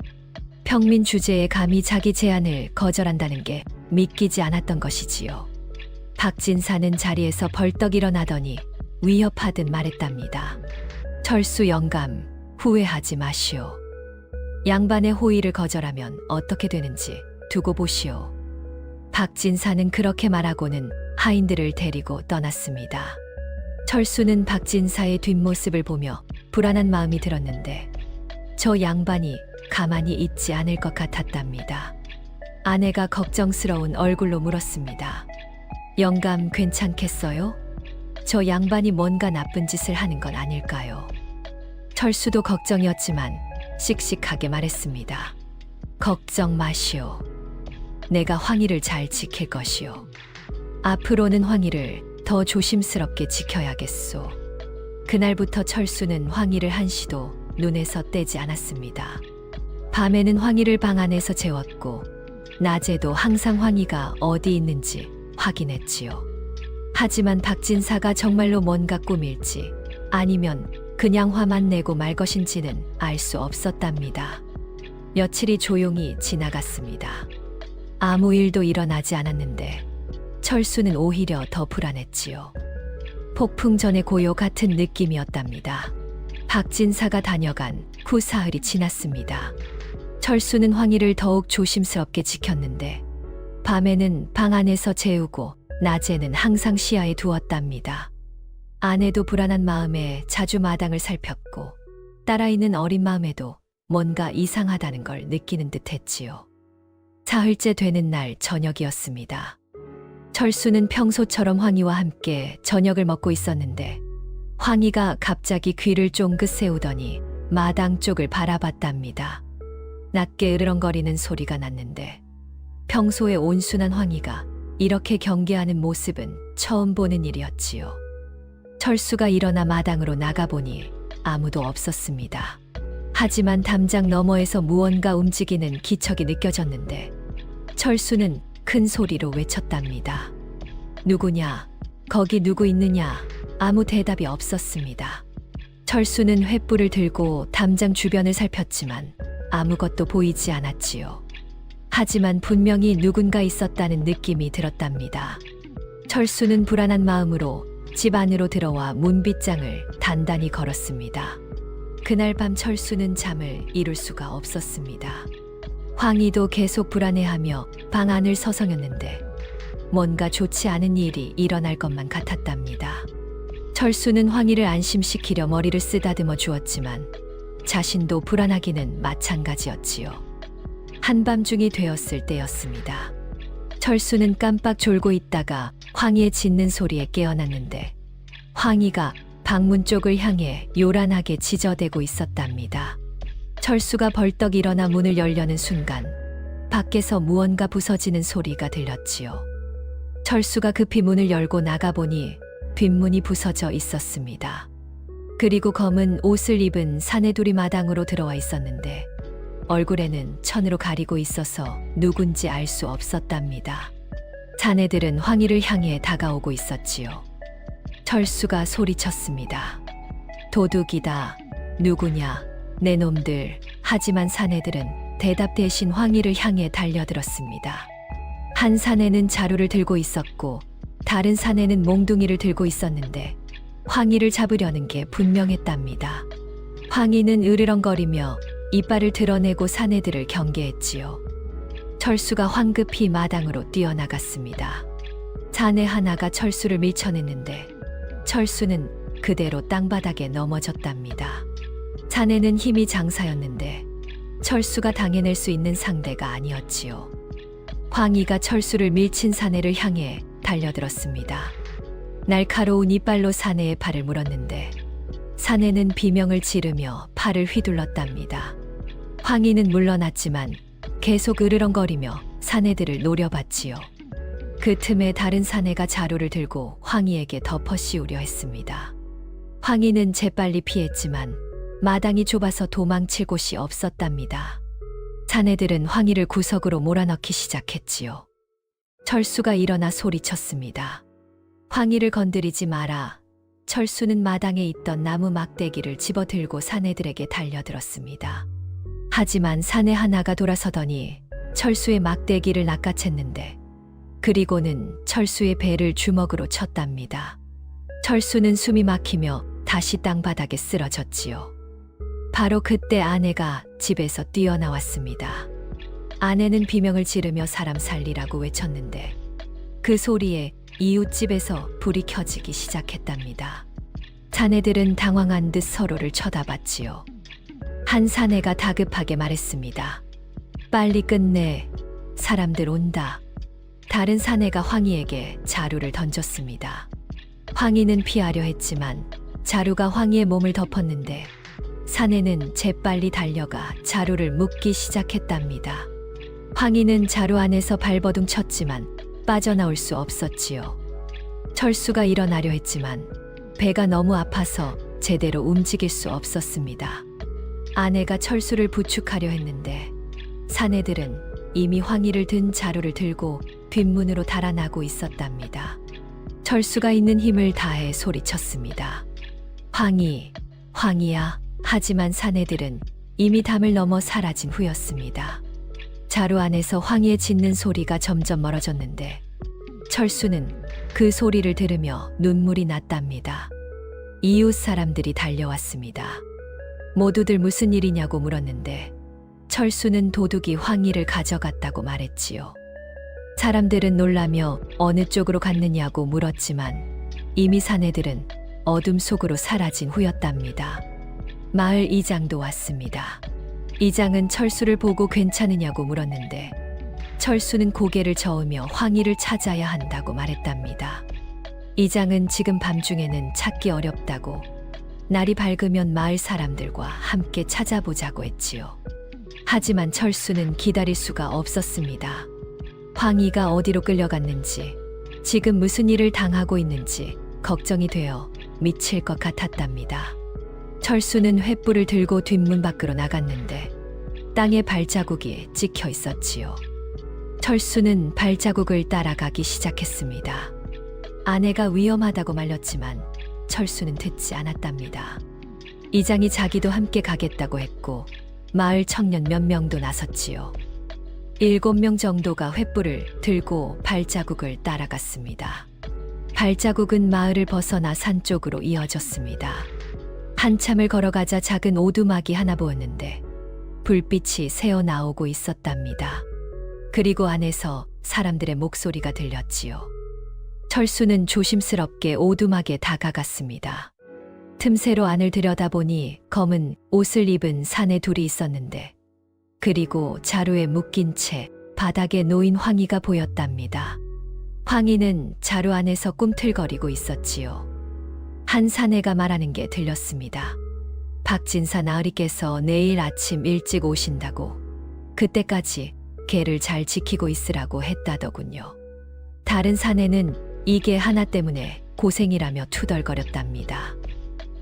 평민 주제에 감히 자기 제안을 거절한다는 게 믿기지 않았던 것이지요. 박진사는 자리에서 벌떡 일어나더니 위협하듯 말했답니다. 철수 영감, 후회하지 마시오. 양반의 호의를 거절하면 어떻게 되는지 두고 보시오. 박진사는 그렇게 말하고는 하인들을 데리고 떠났습니다. 철수는 박진사의 뒷모습을 보며 불안한 마음이 들었는데 저 양반이 가만히 있지 않을 것 같았답니다. 아내가 걱정스러운 얼굴로 물었습니다. 영감 괜찮겠어요? 저 양반이 뭔가 나쁜 짓을 하는 건 아닐까요? 철수도 걱정이었지만 씩씩하게 말했습니다. 걱정 마시오. 내가 황희를 잘 지킬 것이오. 앞으로는 황희를 더 조심스럽게 지켜야겠소. 그날부터 철수는 황희를 한시도 눈에서 떼지 않았습니다. 밤에는 황희를 방 안에서 재웠고 낮에도 항상 황희가 어디 있는지 확인했지요. 하지만 박진사가 정말로 뭔가 꾸밀지 아니면 그냥 화만 내고 말 것인지는 알 수 없었답니다. 며칠이 조용히 지나갔습니다. 아무 일도 일어나지 않았는데 철수는 오히려 더 불안했지요. 폭풍 전의 고요 같은 느낌이었답니다. 박진사가 다녀간 후 사흘이 지났습니다. 철수는 황희를 더욱 조심스럽게 지켰는데 밤에는 방 안에서 재우고 낮에는 항상 시야에 두었답니다. 아내도 불안한 마음에 자주 마당을 살폈고 딸아이는 어린 마음에도 뭔가 이상하다는 걸 느끼는 듯 했지요. 사흘째 되는 날 저녁이었습니다. 철수는 평소처럼 황희와 함께 저녁을 먹고 있었는데 황희가 갑자기 귀를 쫑긋 세우더니 마당 쪽을 바라봤답니다. 낮게 으르렁거리는 소리가 났는데 평소에 온순한 황희가 이렇게 경계하는 모습은 처음 보는 일이었지요. 철수가 일어나 마당으로 나가보니 아무도 없었습니다. 하지만 담장 너머에서 무언가 움직이는 기척이 느껴졌는데 철수는 큰 소리로 외쳤답니다. 누구냐? 거기 누구 있느냐? 아무 대답이 없었습니다. 철수는 횃불을 들고 담장 주변을 살폈지만 아무것도 보이지 않았지요. 하지만 분명히 누군가 있었다는 느낌이 들었답니다. 철수는 불안한 마음으로 집 안으로 들어와 문빗장을 단단히 걸었습니다. 그날 밤 철수는 잠을 이룰 수가 없었습니다. 황희도 계속 불안해하며 방 안을 서성였는데 뭔가 좋지 않은 일이 일어날 것만 같았답니다. 철수는 황희를 안심시키려 머리를 쓰다듬어 주었지만 자신도 불안하기는 마찬가지였지요. 한밤중이 되었을 때였습니다. 철수는 깜빡 졸고 있다가 황희의 짖는 소리에 깨어났는데 황희가 방문 쪽을 향해 요란하게 지저대고 있었답니다. 철수가 벌떡 일어나 문을 열려는 순간 밖에서 무언가 부서지는 소리가 들렸지요. 철수가 급히 문을 열고 나가보니 뒷문이 부서져 있었습니다. 그리고 검은 옷을 입은 사내둘이 마당으로 들어와 있었는데 얼굴에는 천으로 가리고 있어서 누군지 알 수 없었답니다. 자네들은 황희를 향해 다가오고 있었지요. 철수가 소리쳤습니다. 도둑이다. 누구냐? 내 놈들. 하지만 사내들은 대답 대신 황희를 향해 달려들었습니다. 한 사내는 자루를 들고 있었고 다른 사내는 몽둥이를 들고 있었는데 황희를 잡으려는 게 분명했답니다. 황희는 으르렁거리며 이빨을 드러내고 사내들을 경계했지요. 철수가 황급히 마당으로 뛰어나갔습니다. 사내 하나가 철수를 밀쳐냈는데 철수는 그대로 땅바닥에 넘어졌답니다. 사내는 힘이 장사였는데 철수가 당해낼 수 있는 상대가 아니었지요. 황희가 철수를 밀친 사내를 향해 달려들었습니다. 날카로운 이빨로 사내의 팔을 물었는데 사내는 비명을 지르며 팔을 휘둘렀답니다. 황희는 물러났지만 계속 으르렁거리며 사내들을 노려봤지요. 그 틈에 다른 사내가 자루를 들고 황희에게 덮어 씌우려 했습니다. 황희는 재빨리 피했지만 마당이 좁아서 도망칠 곳이 없었답니다. 사내들은 황희를 구석으로 몰아넣기 시작했지요. 철수가 일어나 소리쳤습니다. 황희를 건드리지 마라. 철수는 마당에 있던 나무 막대기를 집어들고 사내들에게 달려들었습니다. 하지만 사내 하나가 돌아서더니 철수의 막대기를 낚아챘는데 그리고는 철수의 배를 주먹으로 쳤답니다. 철수는 숨이 막히며 다시 땅바닥에 쓰러졌지요. 바로 그때 아내가 집에서 뛰어나왔습니다. 아내는 비명을 지르며 사람 살리라고 외쳤는데 그 소리에 이웃집에서 불이 켜지기 시작했답니다. 자네들은 당황한 듯 서로를 쳐다봤지요. 한 사내가 다급하게 말했습니다. 빨리 끝내. 사람들 온다. 다른 사내가 황희에게 자루를 던졌습니다. 황희는 피하려 했지만 자루가 황희의 몸을 덮었는데 사내는 재빨리 달려가 자루를 묶기 시작했답니다. 황희는 자루 안에서 발버둥 쳤지만 빠져나올 수 없었지요. 철수가 일어나려 했지만 배가 너무 아파서 제대로 움직일 수 없었습니다. 아내가 철수를 부축하려 했는데 사내들은 이미 황희를 든 자루를 들고 뒷문으로 달아나고 있었답니다. 철수가 있는 힘을 다해 소리쳤습니다. 황희, 황희야. 하지만 사내들은 이미 담을 넘어 사라진 후였습니다. 자루 안에서 황희의 짖는 소리가 점점 멀어졌는데 철수는 그 소리를 들으며 눈물이 났답니다. 이웃 사람들이 달려왔습니다. 모두들 무슨 일이냐고 물었는데 철수는 도둑이 황희를 가져갔다고 말했지요. 사람들은 놀라며 어느 쪽으로 갔느냐고 물었지만 이미 사내들은 어둠 속으로 사라진 후였답니다. 마을 이장도 왔습니다. 이장은 철수를 보고 괜찮으냐고 물었는데 철수는 고개를 저으며 황희를 찾아야 한다고 말했답니다. 이장은 지금 밤중에는 찾기 어렵다고 날이 밝으면 마을 사람들과 함께 찾아보자고 했지요. 하지만 철수는 기다릴 수가 없었습니다. 황희가 어디로 끌려갔는지 지금 무슨 일을 당하고 있는지 걱정이 되어 미칠 것 같았답니다. 철수는 횃불을 들고 뒷문 밖으로 나갔는데 땅에 발자국이 찍혀 있었지요. 철수는 발자국을 따라가기 시작했습니다. 아내가 위험하다고 말렸지만 철수는 듣지 않았답니다. 이장이 자기도 함께 가겠다고 했고 마을 청년 몇 명도 나섰지요. 7명 정도가 횃불을 들고 발자국을 따라갔습니다. 발자국은 마을을 벗어나 산 쪽으로 이어졌습니다. 한참을 걸어가자 작은 오두막이 하나 보였는데 불빛이 새어나오고 있었답니다. 그리고 안에서 사람들의 목소리가 들렸지요. 철수는 조심스럽게 오두막에 다가갔습니다. 틈새로 안을 들여다보니 검은 옷을 입은 사내 둘이 있었는데 그리고 자루에 묶인 채 바닥에 놓인 황희가 보였답니다. 황희는 자루 안에서 꿈틀거리고 있었지요. 한 사내가 말하는 게 들렸습니다. 박진사 나으리께서 내일 아침 일찍 오신다고 그때까지 개를 잘 지키고 있으라고 했다더군요. 다른 사내는 이게 하나 때문에 고생이라며 투덜거렸답니다.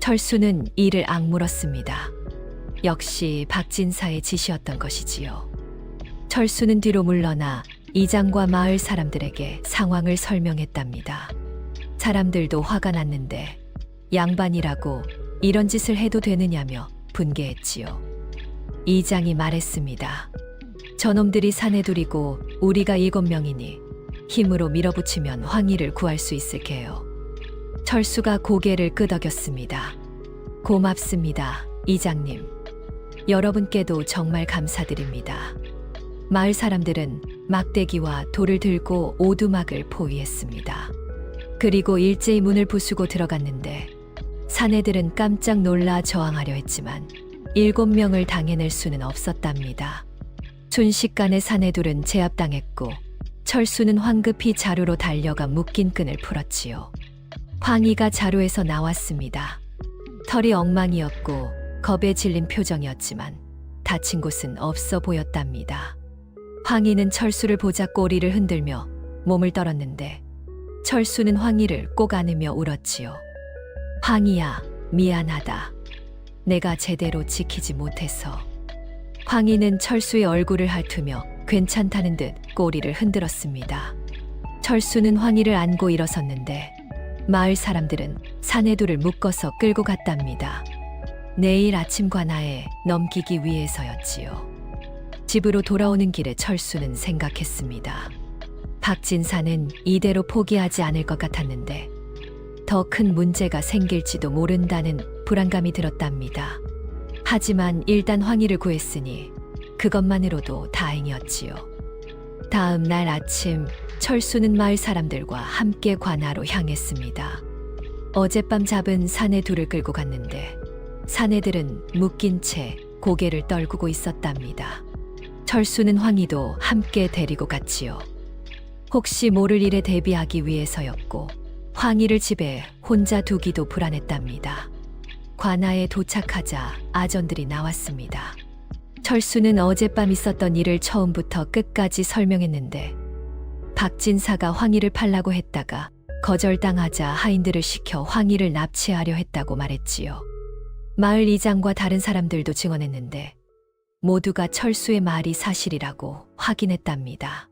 철수는 이를 악물었습니다. 역시 박진사의 짓이었던 것이지요. 철수는 뒤로 물러나 이장과 마을 사람들에게 상황을 설명했답니다. 사람들도 화가 났는데 양반이라고 이런 짓을 해도 되느냐며 분개했지요. 이장이 말했습니다. 저놈들이 사내둘이고 우리가 7명이니 힘으로 밀어붙이면 황희를 구할 수 있을 게요. 철수가 고개를 끄덕였습니다. 고맙습니다, 이장님. 여러분께도 정말 감사드립니다. 마을 사람들은 막대기와 돌을 들고 오두막을 포위했습니다. 그리고 일제히 문을 부수고 들어갔는데 사내들은 깜짝 놀라 저항하려 했지만 7명을 당해낼 수는 없었답니다. 순식간에 사내들은 제압당했고 철수는 황급히 자루로 달려가 묶인 끈을 풀었지요. 황희가 자루에서 나왔습니다. 털이 엉망이었고 겁에 질린 표정이었지만 다친 곳은 없어 보였답니다. 황희는 철수를 보자 꼬리를 흔들며 몸을 떨었는데 철수는 황희를 꼭 안으며 울었지요. 황희야, 미안하다. 내가 제대로 지키지 못해서. 황희는 철수의 얼굴을 핥으며 괜찮다는 듯 꼬리를 흔들었습니다. 철수는 황희를 안고 일어섰는데 마을 사람들은 사내들을 묶어서 끌고 갔답니다. 내일 아침 관아에 넘기기 위해서였지요. 집으로 돌아오는 길에 철수는 생각했습니다. 박진사는 이대로 포기하지 않을 것 같았는데 더 큰 문제가 생길지도 모른다는 불안감이 들었답니다. 하지만 일단 황희를 구했으니 그것만으로도 다행이었지요. 다음 날 아침 철수는 마을 사람들과 함께 관아로 향했습니다. 어젯밤 잡은 사내 둘을 끌고 갔는데 사내들은 묶인 채 고개를 떨구고 있었답니다. 철수는 황희도 함께 데리고 갔지요. 혹시 모를 일에 대비하기 위해서였고 황희를 집에 혼자 두기도 불안했답니다. 관아에 도착하자 아전들이 나왔습니다. 철수는 어젯밤 있었던 일을 처음부터 끝까지 설명했는데 박진사가 황희를 팔라고 했다가 거절당하자 하인들을 시켜 황희를 납치하려 했다고 말했지요. 마을 이장과 다른 사람들도 증언했는데 모두가 철수의 말이 사실이라고 확인했답니다.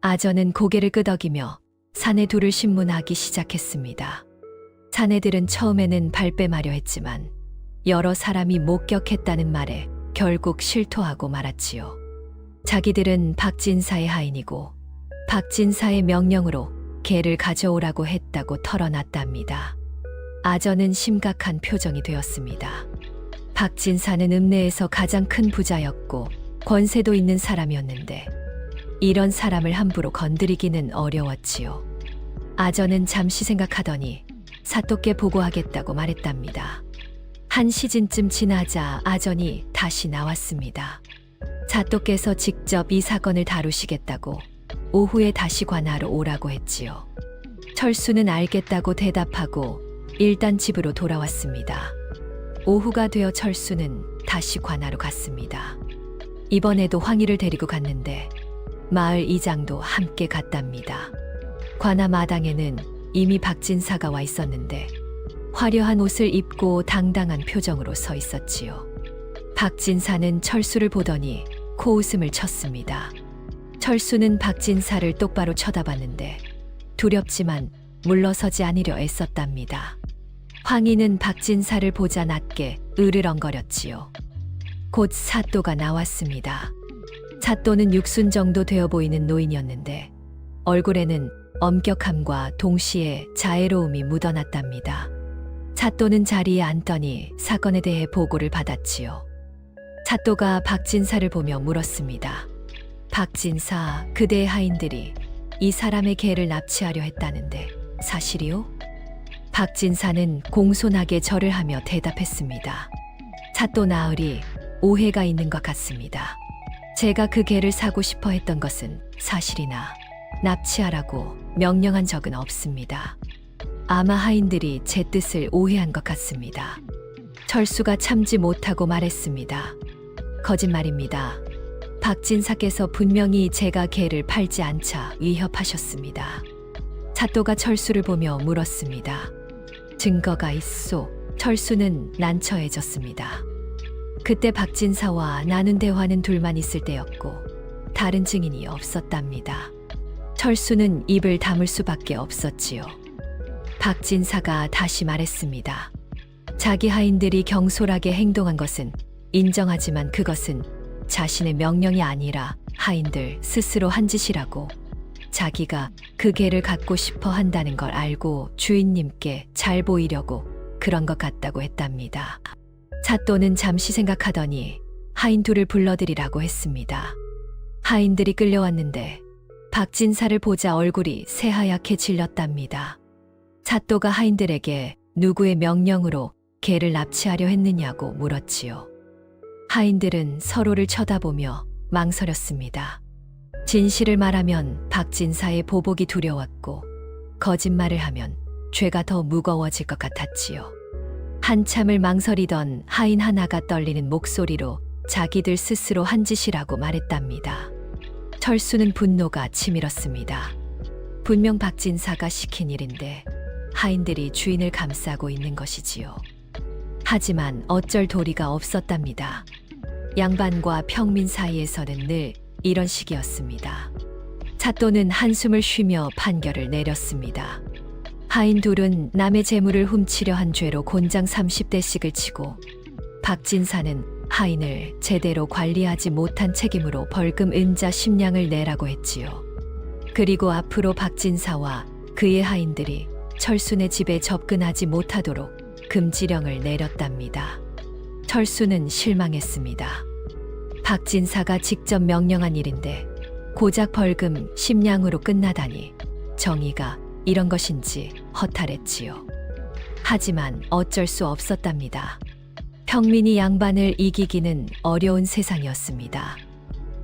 아전은 고개를 끄덕이며 사내 둘을 신문하기 시작했습니다. 사내들은 처음에는 발뺌하려 했지만 여러 사람이 목격했다는 말에 결국 실토하고 말았지요. 자기들은 박진사의 하인이고 박진사의 명령으로 개를 가져오라고 했다고 털어놨답니다. 아전은 심각한 표정이 되었습니다. 박진사는 읍내에서 가장 큰 부자였고 권세도 있는 사람이었는데 이런 사람을 함부로 건드리기는 어려웠지요. 아전은 잠시 생각하더니 사또께 보고하겠다고 말했답니다. 한 시즌쯤 지나자 아전이 다시 나왔습니다. 사또께서 직접 이 사건을 다루시겠다고 오후에 다시 관아로 오라고 했지요. 철수는 알겠다고 대답하고 일단 집으로 돌아왔습니다. 오후가 되어 철수는 다시 관아로 갔습니다. 이번에도 황희를 데리고 갔는데 마을 이장도 함께 갔답니다. 관아 마당에는 이미 박진사가 와 있었는데 화려한 옷을 입고 당당한 표정으로 서 있었지요. 박진사는 철수를 보더니 코웃음을 쳤습니다. 철수는 박진사를 똑바로 쳐다봤는데 두렵지만 물러서지 않으려 애썼답니다. 황희는 박진사를 보자 낮게 으르렁거렸지요. 곧 사또가 나왔습니다. 사또는 60 정도 되어 보이는 노인이었는데 얼굴에는 엄격함과 동시에 자애로움이 묻어났답니다. 사또는 자리에 앉더니 사건에 대해 보고를 받았지요. 사또가 박진사를 보며 물었습니다. 박진사, 그대의 하인들이 이 사람의 개를 납치하려 했다는데 사실이요? 박진사는 공손하게 절을 하며 대답했습니다. 사또 나으리, 오해가 있는 것 같습니다. 제가 그 개를 사고 싶어 했던 것은 사실이나 납치하라고 명령한 적은 없습니다. 아마 하인들이 제 뜻을 오해한 것 같습니다. 철수가 참지 못하고 말했습니다. 거짓말입니다. 박진사께서 분명히 제가 개를 팔지 않자 위협하셨습니다. 사또가 철수를 보며 물었습니다. 증거가 있소? 철수는 난처해졌습니다. 그때 박진사와 나눈 대화는 둘만 있을 때였고 다른 증인이 없었답니다. 철수는 입을 다물 수밖에 없었지요. 박진사가 다시 말했습니다. 자기 하인들이 경솔하게 행동한 것은 인정하지만 그것은 자신의 명령이 아니라 하인들 스스로 한 짓이라고 자기가 그 개를 갖고 싶어 한다는 걸 알고 주인님께 잘 보이려고 그런 것 같다고 했답니다. 사또는 잠시 생각하더니 하인 둘을 불러들이라고 했습니다. 하인들이 끌려왔는데 박진사를 보자 얼굴이 새하얗게 질렸답니다. 사또가 하인들에게 누구의 명령으로 개를 납치하려 했느냐고 물었지요. 하인들은 서로를 쳐다보며 망설였습니다. 진실을 말하면 박진사의 보복이 두려웠고 거짓말을 하면 죄가 더 무거워질 것 같았지요. 한참을 망설이던 하인 하나가 떨리는 목소리로 자기들 스스로 한 짓이라고 말했답니다. 철수는 분노가 치밀었습니다. 분명 박진사가 시킨 일인데 하인들이 주인을 감싸고 있는 것이지요. 하지만 어쩔 도리가 없었답니다. 양반과 평민 사이에서는 늘 이런 식이었습니다. 사또는 한숨을 쉬며 판결을 내렸습니다. 하인 둘은 남의 재물을 훔치려 한 죄로 곤장 30대씩을 치고 박진사는 하인을 제대로 관리하지 못한 책임으로 벌금 은자 10냥을 내라고 했지요. 그리고 앞으로 박진사와 그의 하인들이 철수네 집에 접근하지 못하도록 금지령을 내렸답니다. 철수는 실망했습니다. 박진사가 직접 명령한 일인데 고작 벌금 10냥으로 끝나다니 정의가 이런 것인지 허탈했지요. 하지만 어쩔 수 없었답니다. 평민이 양반을 이기기는 어려운 세상이었습니다.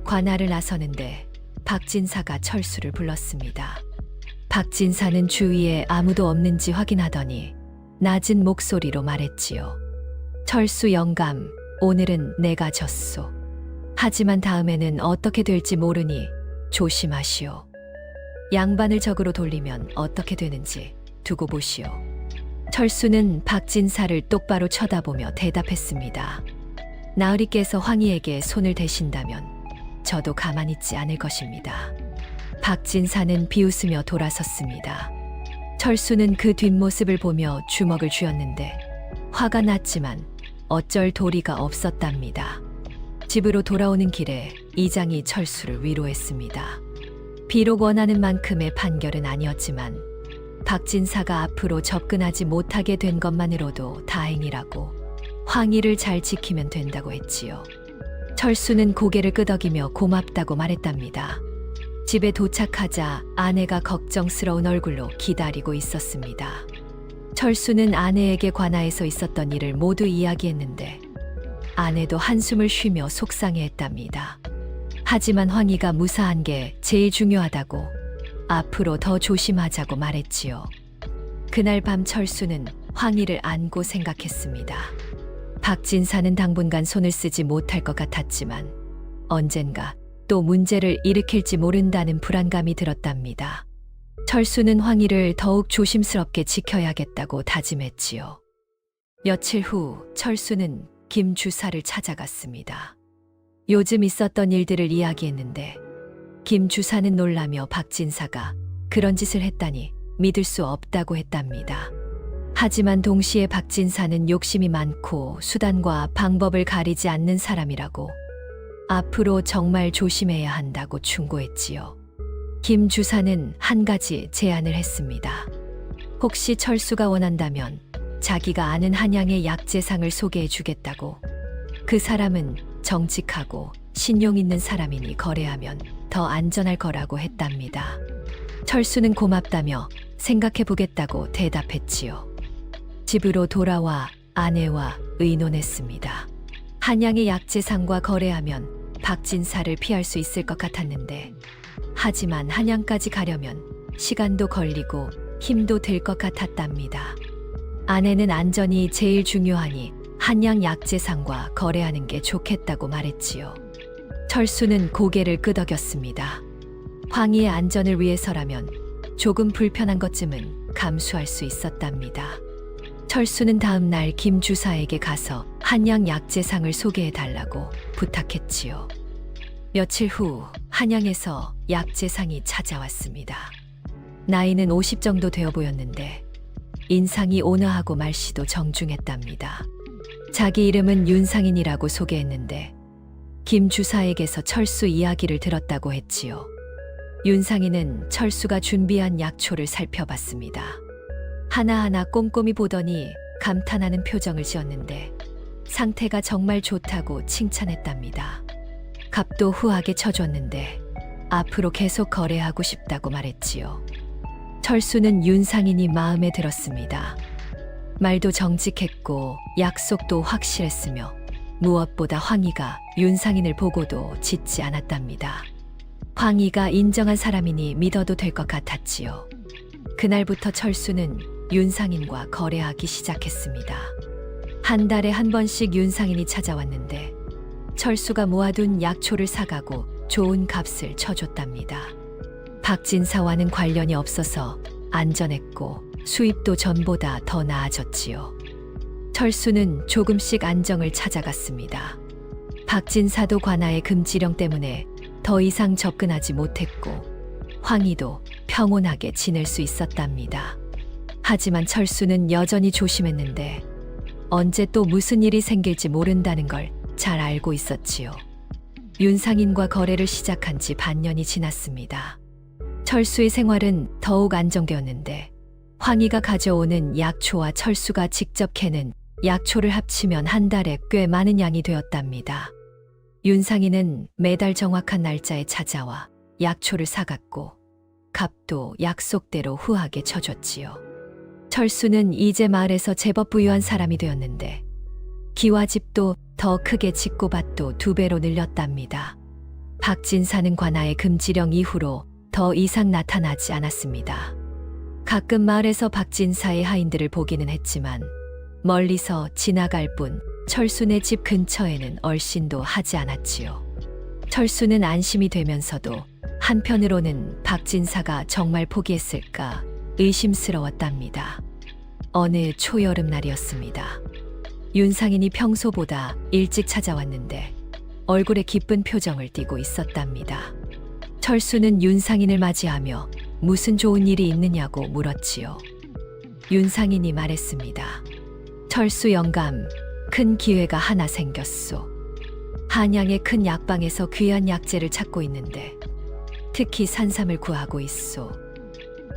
관할을 나서는데 박진사가 철수를 불렀습니다. 박진사는 주위에 아무도 없는지 확인하더니 낮은 목소리로 말했지요. 철수 영감, 오늘은 내가 졌소. 하지만 다음에는 어떻게 될지 모르니 조심하시오. 양반을 적으로 돌리면 어떻게 되는지 두고 보시오. 철수는 박진사를 똑바로 쳐다보며 대답했습니다. 나으리께서 황희에게 손을 대신다면 저도 가만히 있지 않을 것입니다. 박진사는 비웃으며 돌아섰습니다. 철수는 그 뒷모습을 보며 주먹을 쥐었는데 화가 났지만 어쩔 도리가 없었답니다. 집으로 돌아오는 길에 이장이 철수를 위로했습니다. 비록 원하는 만큼의 판결은 아니었지만 박진사가 앞으로 접근하지 못하게 된 것만으로도 다행이라고 황희를 잘 지키면 된다고 했지요. 철수는 고개를 끄덕이며 고맙다고 말했답니다. 집에 도착하자 아내가 걱정스러운 얼굴로 기다리고 있었습니다. 철수는 아내에게 관하에서 있었던 일을 모두 이야기했는데 아내도 한숨을 쉬며 속상해했답니다. 하지만 황희가 무사한 게 제일 중요하다고 앞으로 더 조심하자고 말했지요. 그날 밤 철수는 황희를 안고 생각했습니다. 박진사는 당분간 손을 쓰지 못할 것 같았지만 언젠가 또 문제를 일으킬지 모른다는 불안감이 들었답니다. 철수는 황희를 더욱 조심스럽게 지켜야겠다고 다짐했지요. 며칠 후 철수는 김 주사를 찾아갔습니다. 요즘 있었던 일들을 이야기했는데 김 주사는 놀라며 박진사가 그런 짓을 했다니 믿을 수 없다고 했답니다. 하지만 동시에 박진사는 욕심이 많고 수단과 방법을 가리지 않는 사람이라고 앞으로 정말 조심해야 한다고 충고했지요. 김 주사는 한 가지 제안을 했습니다. 혹시 철수가 원한다면 자기가 아는 한양의 약재상을 소개해 주겠다고. 그 사람은 정직하고 신용 있는 사람이니 거래하면 더 안전할 거라고 했답니다. 철수는 고맙다며 생각해 보겠다고 대답했지요. 집으로 돌아와 아내와 의논했습니다. 한양의 약재상과 거래하면 박진사를 피할 수 있을 것 같았는데 하지만 한양까지 가려면 시간도 걸리고 힘도 들 것 같았답니다. 아내는 안전이 제일 중요하니 한양 약재상과 거래하는 게 좋겠다고 말했지요. 철수는 고개를 끄덕였습니다. 황희의 안전을 위해서라면 조금 불편한 것쯤은 감수할 수 있었답니다. 철수는 다음 날 김 주사에게 가서 한양 약재상을 소개해 달라고 부탁했지요. 며칠 후 한양에서 약재상이 찾아왔습니다. 나이는 50 정도 되어 보였는데 인상이 온화하고 말씨도 정중했답니다. 자기 이름은 윤상인이라고 소개했는데 김 주사에게서 철수 이야기를 들었다고 했지요. 윤상이는 철수가 준비한 약초를 살펴봤습니다. 하나하나 꼼꼼히 보더니 감탄하는 표정을 지었는데 상태가 정말 좋다고 칭찬했답니다. 값도 후하게 쳐줬는데 앞으로 계속 거래하고 싶다고 말했지요. 철수는 윤상인이 마음에 들었습니다. 말도 정직했고 약속도 확실했으며 무엇보다 황희가 윤상인을 보고도 짖지 않았답니다. 황희가 인정한 사람이니 믿어도 될 것 같았지요. 그날부터 철수는 윤상인과 거래하기 시작했습니다. 한 달에 한 번씩 윤상인이 찾아왔는데 철수가 모아둔 약초를 사가고 좋은 값을 쳐줬답니다. 박진사와는 관련이 없어서 안전했고 수입도 전보다 더 나아졌지요. 철수는 조금씩 안정을 찾아갔습니다. 박진사도 관아의 금지령 때문에 더 이상 접근하지 못했고 황희도 평온하게 지낼 수 있었답니다. 하지만 철수는 여전히 조심했는데 언제 또 무슨 일이 생길지 모른다는 걸 잘 알고 있었지요. 윤상인과 거래를 시작한 지 반년이 지났습니다. 철수의 생활은 더욱 안정되었는데 황희가 가져오는 약초와 철수가 직접 캐는 약초를 합치면 한 달에 꽤 많은 양이 되었답니다. 윤상인은 매달 정확한 날짜에 찾아와 약초를 사갔고 값도 약속대로 후하게 쳐줬지요. 철수는 이제 마을에서 제법 부유한 사람이 되었는데 기와집도 더 크게 짓고 밭도 2배로 늘렸답니다. 박진사는 관아의 금지령 이후로 더 이상 나타나지 않았습니다. 가끔 마을에서 박진사의 하인들을 보기는 했지만 멀리서 지나갈 뿐 철수네 집 근처에는 얼씬도 하지 않았지요. 철수는 안심이 되면서도 한편으로는 박진사가 정말 포기했을까 의심스러웠답니다. 어느 초여름 날이었습니다. 윤상인이 평소보다 일찍 찾아왔는데 얼굴에 기쁜 표정을 띠고 있었답니다. 철수는 윤상인을 맞이하며 무슨 좋은 일이 있느냐고 물었지요. 윤상인이 말했습니다. 철수 영감, 큰 기회가 하나 생겼소. 한양의 큰 약방에서 귀한 약재를 찾고 있는데 특히 산삼을 구하고 있소.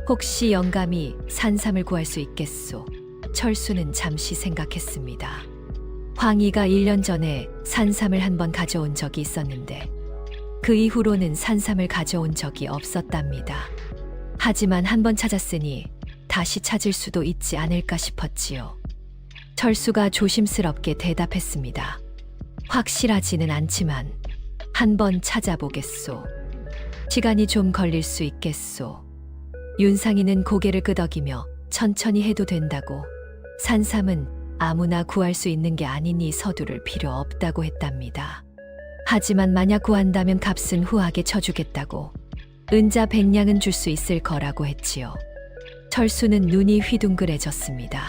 혹시 영감이 산삼을 구할 수 있겠소? 철수는 잠시 생각했습니다. 황희가 1년 전에 산삼을 한번 가져온 적이 있었는데 그 이후로는 산삼을 가져온 적이 없었답니다. 하지만 한번 찾았으니 다시 찾을 수도 있지 않을까 싶었지요. 철수가 조심스럽게 대답했습니다. 확실하지는 않지만 한번 찾아보겠소. 시간이 좀 걸릴 수 있겠소. 윤상인은 고개를 끄덕이며 천천히 해도 된다고, 산삼은 아무나 구할 수 있는 게 아니니 서두를 필요 없다고 했답니다. 하지만 만약 구한다면 값은 후하게 쳐주겠다고, 은자 100냥은 줄 수 있을 거라고 했지요. 철수는 눈이 휘둥그레졌습니다.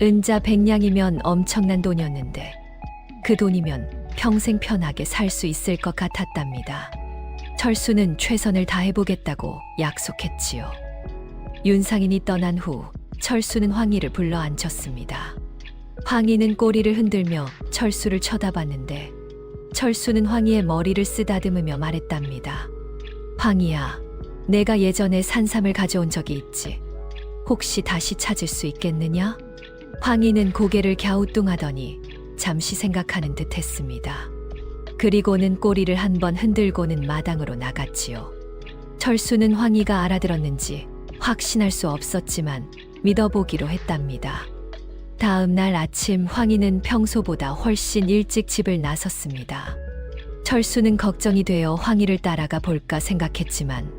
은자 100냥이면 엄청난 돈이었는데 그 돈이면 평생 편하게 살 수 있을 것 같았답니다. 철수는 최선을 다해보겠다고 약속했지요. 윤상인이 떠난 후 철수는 황희를 불러 앉혔습니다. 황희는 꼬리를 흔들며 철수를 쳐다봤는데 철수는 황희의 머리를 쓰다듬으며 말했답니다. 황희야, 내가 예전에 산삼을 가져온 적이 있지. 혹시 다시 찾을 수 있겠느냐? 황희는 고개를 갸우뚱하더니 잠시 생각하는 듯 했습니다. 그리고는 꼬리를 한번 흔들고는 마당으로 나갔지요. 철수는 황희가 알아들었는지 확신할 수 없었지만 믿어보기로 했답니다. 다음 날 아침 황희는 평소보다 훨씬 일찍 집을 나섰습니다. 철수는 걱정이 되어 황희를 따라가 볼까 생각했지만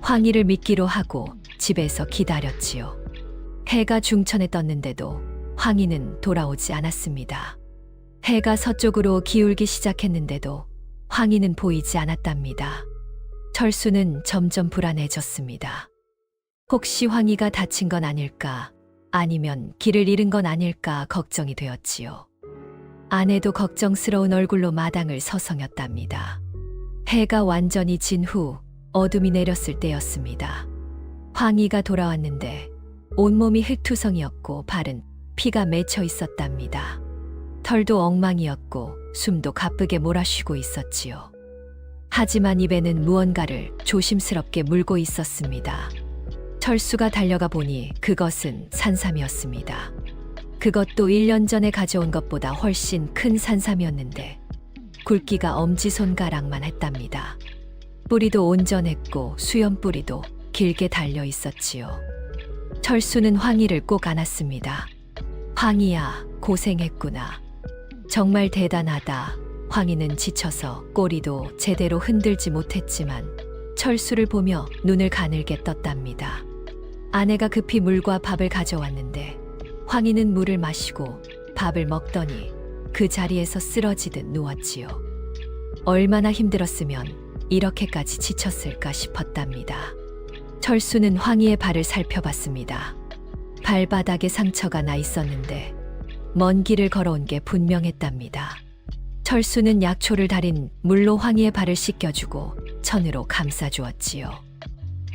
황희를 믿기로 하고 집에서 기다렸지요. 해가 중천에 떴는데도 황희는 돌아오지 않았습니다. 해가 서쪽으로 기울기 시작했는데도 황희는 보이지 않았답니다. 철수는 점점 불안해졌습니다. 혹시 황희가 다친 건 아닐까, 아니면 길을 잃은 건 아닐까 걱정이 되었지요. 아내도 걱정스러운 얼굴로 마당을 서성였답니다. 해가 완전히 진 후 어둠이 내렸을 때였습니다. 황희가 돌아왔는데 온몸이 흙투성이었고 발은 피가 맺혀 있었답니다. 털도 엉망이었고 숨도 가쁘게 몰아쉬고 있었지요. 하지만 입에는 무언가를 조심스럽게 물고 있었습니다. 철수가 달려가 보니 그것은 산삼이었습니다. 그것도 1년 전에 가져온 것보다 훨씬 큰 산삼이었는데 굵기가 엄지손가락만 했답니다. 뿌리도 온전했고 수염 뿌리도 길게 달려 있었지요. 철수는 황희를 꼭 안았습니다. 황희야, 고생했구나. 정말 대단하다. 황희는 지쳐서 꼬리도 제대로 흔들지 못했지만 철수를 보며 눈을 가늘게 떴답니다. 아내가 급히 물과 밥을 가져왔는데 황희는 물을 마시고 밥을 먹더니 그 자리에서 쓰러지듯 누웠지요. 얼마나 힘들었으면 이렇게까지 지쳤을까 싶었답니다. 철수는 황희의 발을 살펴봤습니다. 발바닥에 상처가 나 있었는데 먼 길을 걸어온 게 분명했답니다. 철수는 약초를 달인 물로 황희의 발을 씻겨주고 천으로 감싸주었지요.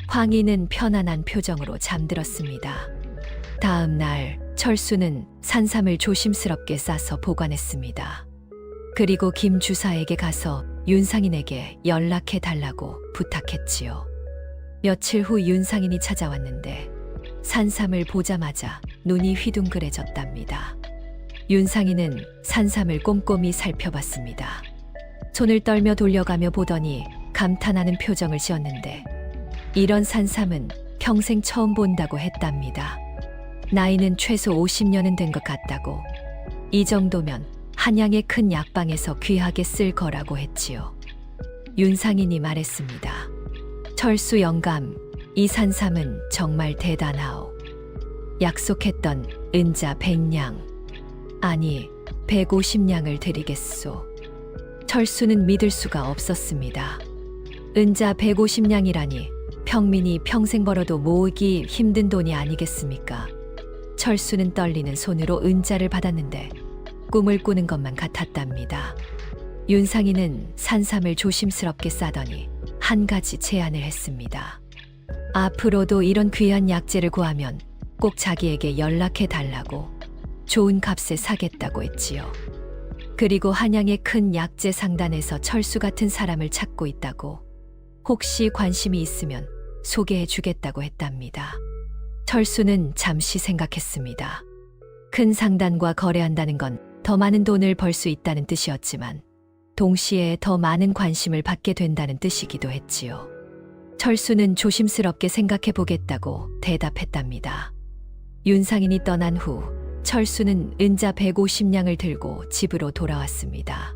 황희는 편안한 표정으로 잠들었습니다. 다음 날 철수는 산삼을 조심스럽게 싸서 보관했습니다. 그리고 김 주사에게 가서 윤상인에게 연락해 달라고 부탁했지요. 며칠 후 윤상인이 찾아왔는데 산삼을 보자마자 눈이 휘둥그레졌답니다. 윤상인은 산삼을 꼼꼼히 살펴봤습니다. 손을 떨며 돌려가며 보더니 감탄하는 표정을 지었는데 이런 산삼은 평생 처음 본다고 했답니다. 나이는 최소 50년은 된 것 같다고. 이 정도면 한양의 큰 약방에서 귀하게 쓸 거라고 했지요. 윤상인이 말했습니다. 철수 영감, 이 산삼은 정말 대단하오. 약속했던 은자 100냥, 아니 150냥을 드리겠소. 철수는 믿을 수가 없었습니다. 은자 150냥이라니 평민이 평생 벌어도 모으기 힘든 돈이 아니겠습니까? 철수는 떨리는 손으로 은자를 받았는데 꿈을 꾸는 것만 같았답니다. 윤상인은 산삼을 조심스럽게 싸더니 한 가지 제안을 했습니다. 앞으로도 이런 귀한 약재를 구하면 꼭 자기에게 연락해 달라고. 좋은 값에 사겠다고 했지요. 그리고 한양의 큰 약재 상단에서 철수 같은 사람을 찾고 있다고. 혹시 관심이 있으면 소개해 주겠다고 했답니다. 철수는 잠시 생각했습니다. 큰 상단과 거래한다는 건 더 많은 돈을 벌 수 있다는 뜻이었지만 동시에 더 많은 관심을 받게 된다는 뜻이기도 했지요. 철수는 조심스럽게 생각해 보겠다고 대답했답니다. 윤상인이 떠난 후 철수는 은자 150냥을 들고 집으로 돌아왔습니다.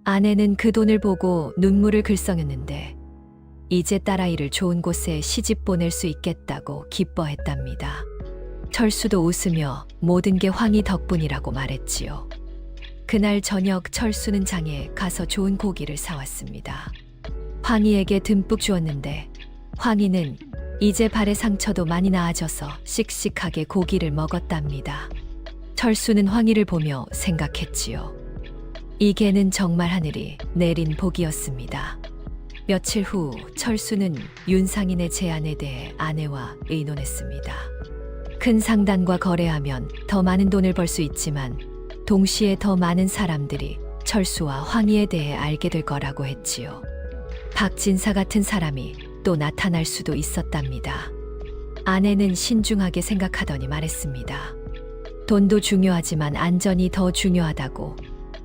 아내는 그 돈을 보고 눈물을 글썽였는데 이제 딸아이를 좋은 곳에 시집 보낼 수 있겠다고 기뻐했답니다. 철수도 웃으며 모든 게 황희 덕분이라고 말했지요. 그날 저녁 철수는 장에 가서 좋은 고기를 사왔습니다. 황희에게 듬뿍 주었는데 황희는 이제 발의 상처도 많이 나아져서 씩씩하게 고기를 먹었답니다. 철수는 황희를 보며 생각했지요. 이 개는 정말 하늘이 내린 복이었습니다. 며칠 후 철수는 윤상인의 제안에 대해 아내와 의논했습니다. 큰 상단과 거래하면 더 많은 돈을 벌 수 있지만 동시에 더 많은 사람들이 철수와 황희에 대해 알게 될 거라고 했지요. 박진사 같은 사람이 또 나타날 수도 있었답니다. 아내는 신중하게 생각하더니 말했습니다. 돈도 중요하지만 안전이 더 중요하다고.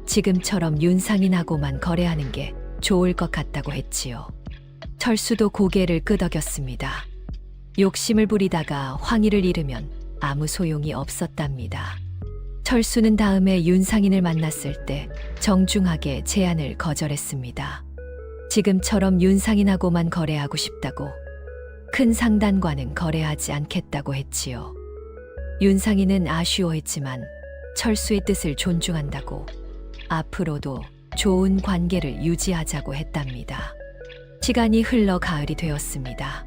지금처럼 윤상인하고만 거래하는 게 좋을 것 같다고 했지요. 철수도 고개를 끄덕였습니다. 욕심을 부리다가 황희를 잃으면 아무 소용이 없었답니다. 철수는 다음에 윤상인을 만났을 때 정중하게 제안을 거절했습니다. 지금처럼 윤상인하고만 거래하고 싶다고. 큰 상단과는 거래하지 않겠다고 했지요. 윤상인은 아쉬워했지만 철수의 뜻을 존중한다고. 앞으로도 좋은 관계를 유지하자고 했답니다. 시간이 흘러 가을이 되었습니다.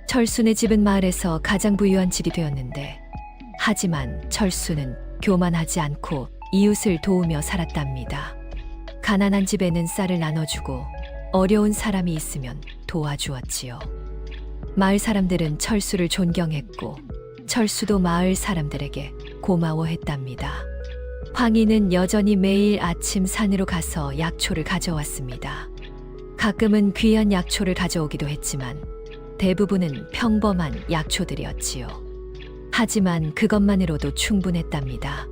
철수네 집은 마을에서 가장 부유한 집이 되었는데 하지만 철수는 교만하지 않고 이웃을 도우며 살았답니다. 가난한 집에는 쌀을 나눠주고 어려운 사람이 있으면 도와주었지요. 마을 사람들은 철수를 존경했고 철수도 마을 사람들에게 고마워했답니다. 황희는 여전히 매일 아침 산으로 가서 약초를 가져왔습니다. 가끔은 귀한 약초를 가져오기도 했지만 대부분은 평범한 약초들이었지요. 하지만 그것만으로도 충분했답니다.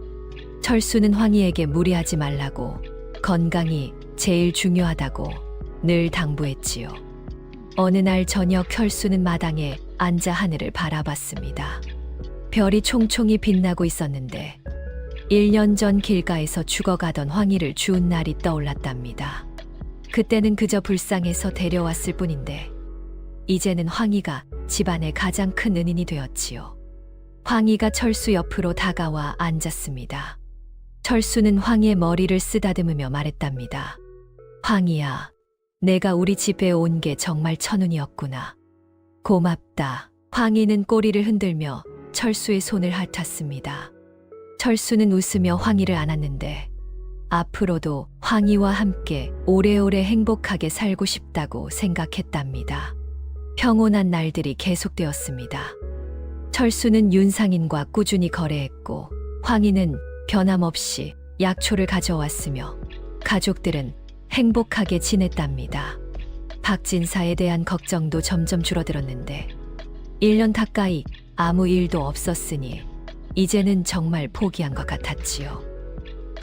철수는 황희에게 무리하지 말라고, 건강이 제일 중요하다고 늘 당부했지요. 어느 날 저녁 철수는 마당에 앉아 하늘을 바라봤습니다. 별이 총총히 빛나고 있었는데 1년 전 길가에서 죽어가던 황희를 주운 날이 떠올랐답니다. 그때는 그저 불쌍해서 데려왔을 뿐인데 이제는 황희가 집안의 가장 큰 은인이 되었지요. 황희가 철수 옆으로 다가와 앉았습니다. 철수는 황희의 머리를 쓰다듬으며 말했답니다. 황희야, 내가 우리 집에 온 게 정말 천운이었구나. 고맙다. 황희는 꼬리를 흔들며 철수의 손을 핥았습니다. 철수는 웃으며 황희를 안았는데 앞으로도 황희와 함께 오래오래 행복하게 살고 싶다고 생각했답니다. 평온한 날들이 계속되었습니다. 철수는 윤상인과 꾸준히 거래했고 황희는 변함없이 약초를 가져왔으며 가족들은 행복하게 지냈답니다. 박진사에 대한 걱정도 점점 줄어들었는데 1년 가까이 아무 일도 없었으니 이제는 정말 포기한 것 같았지요.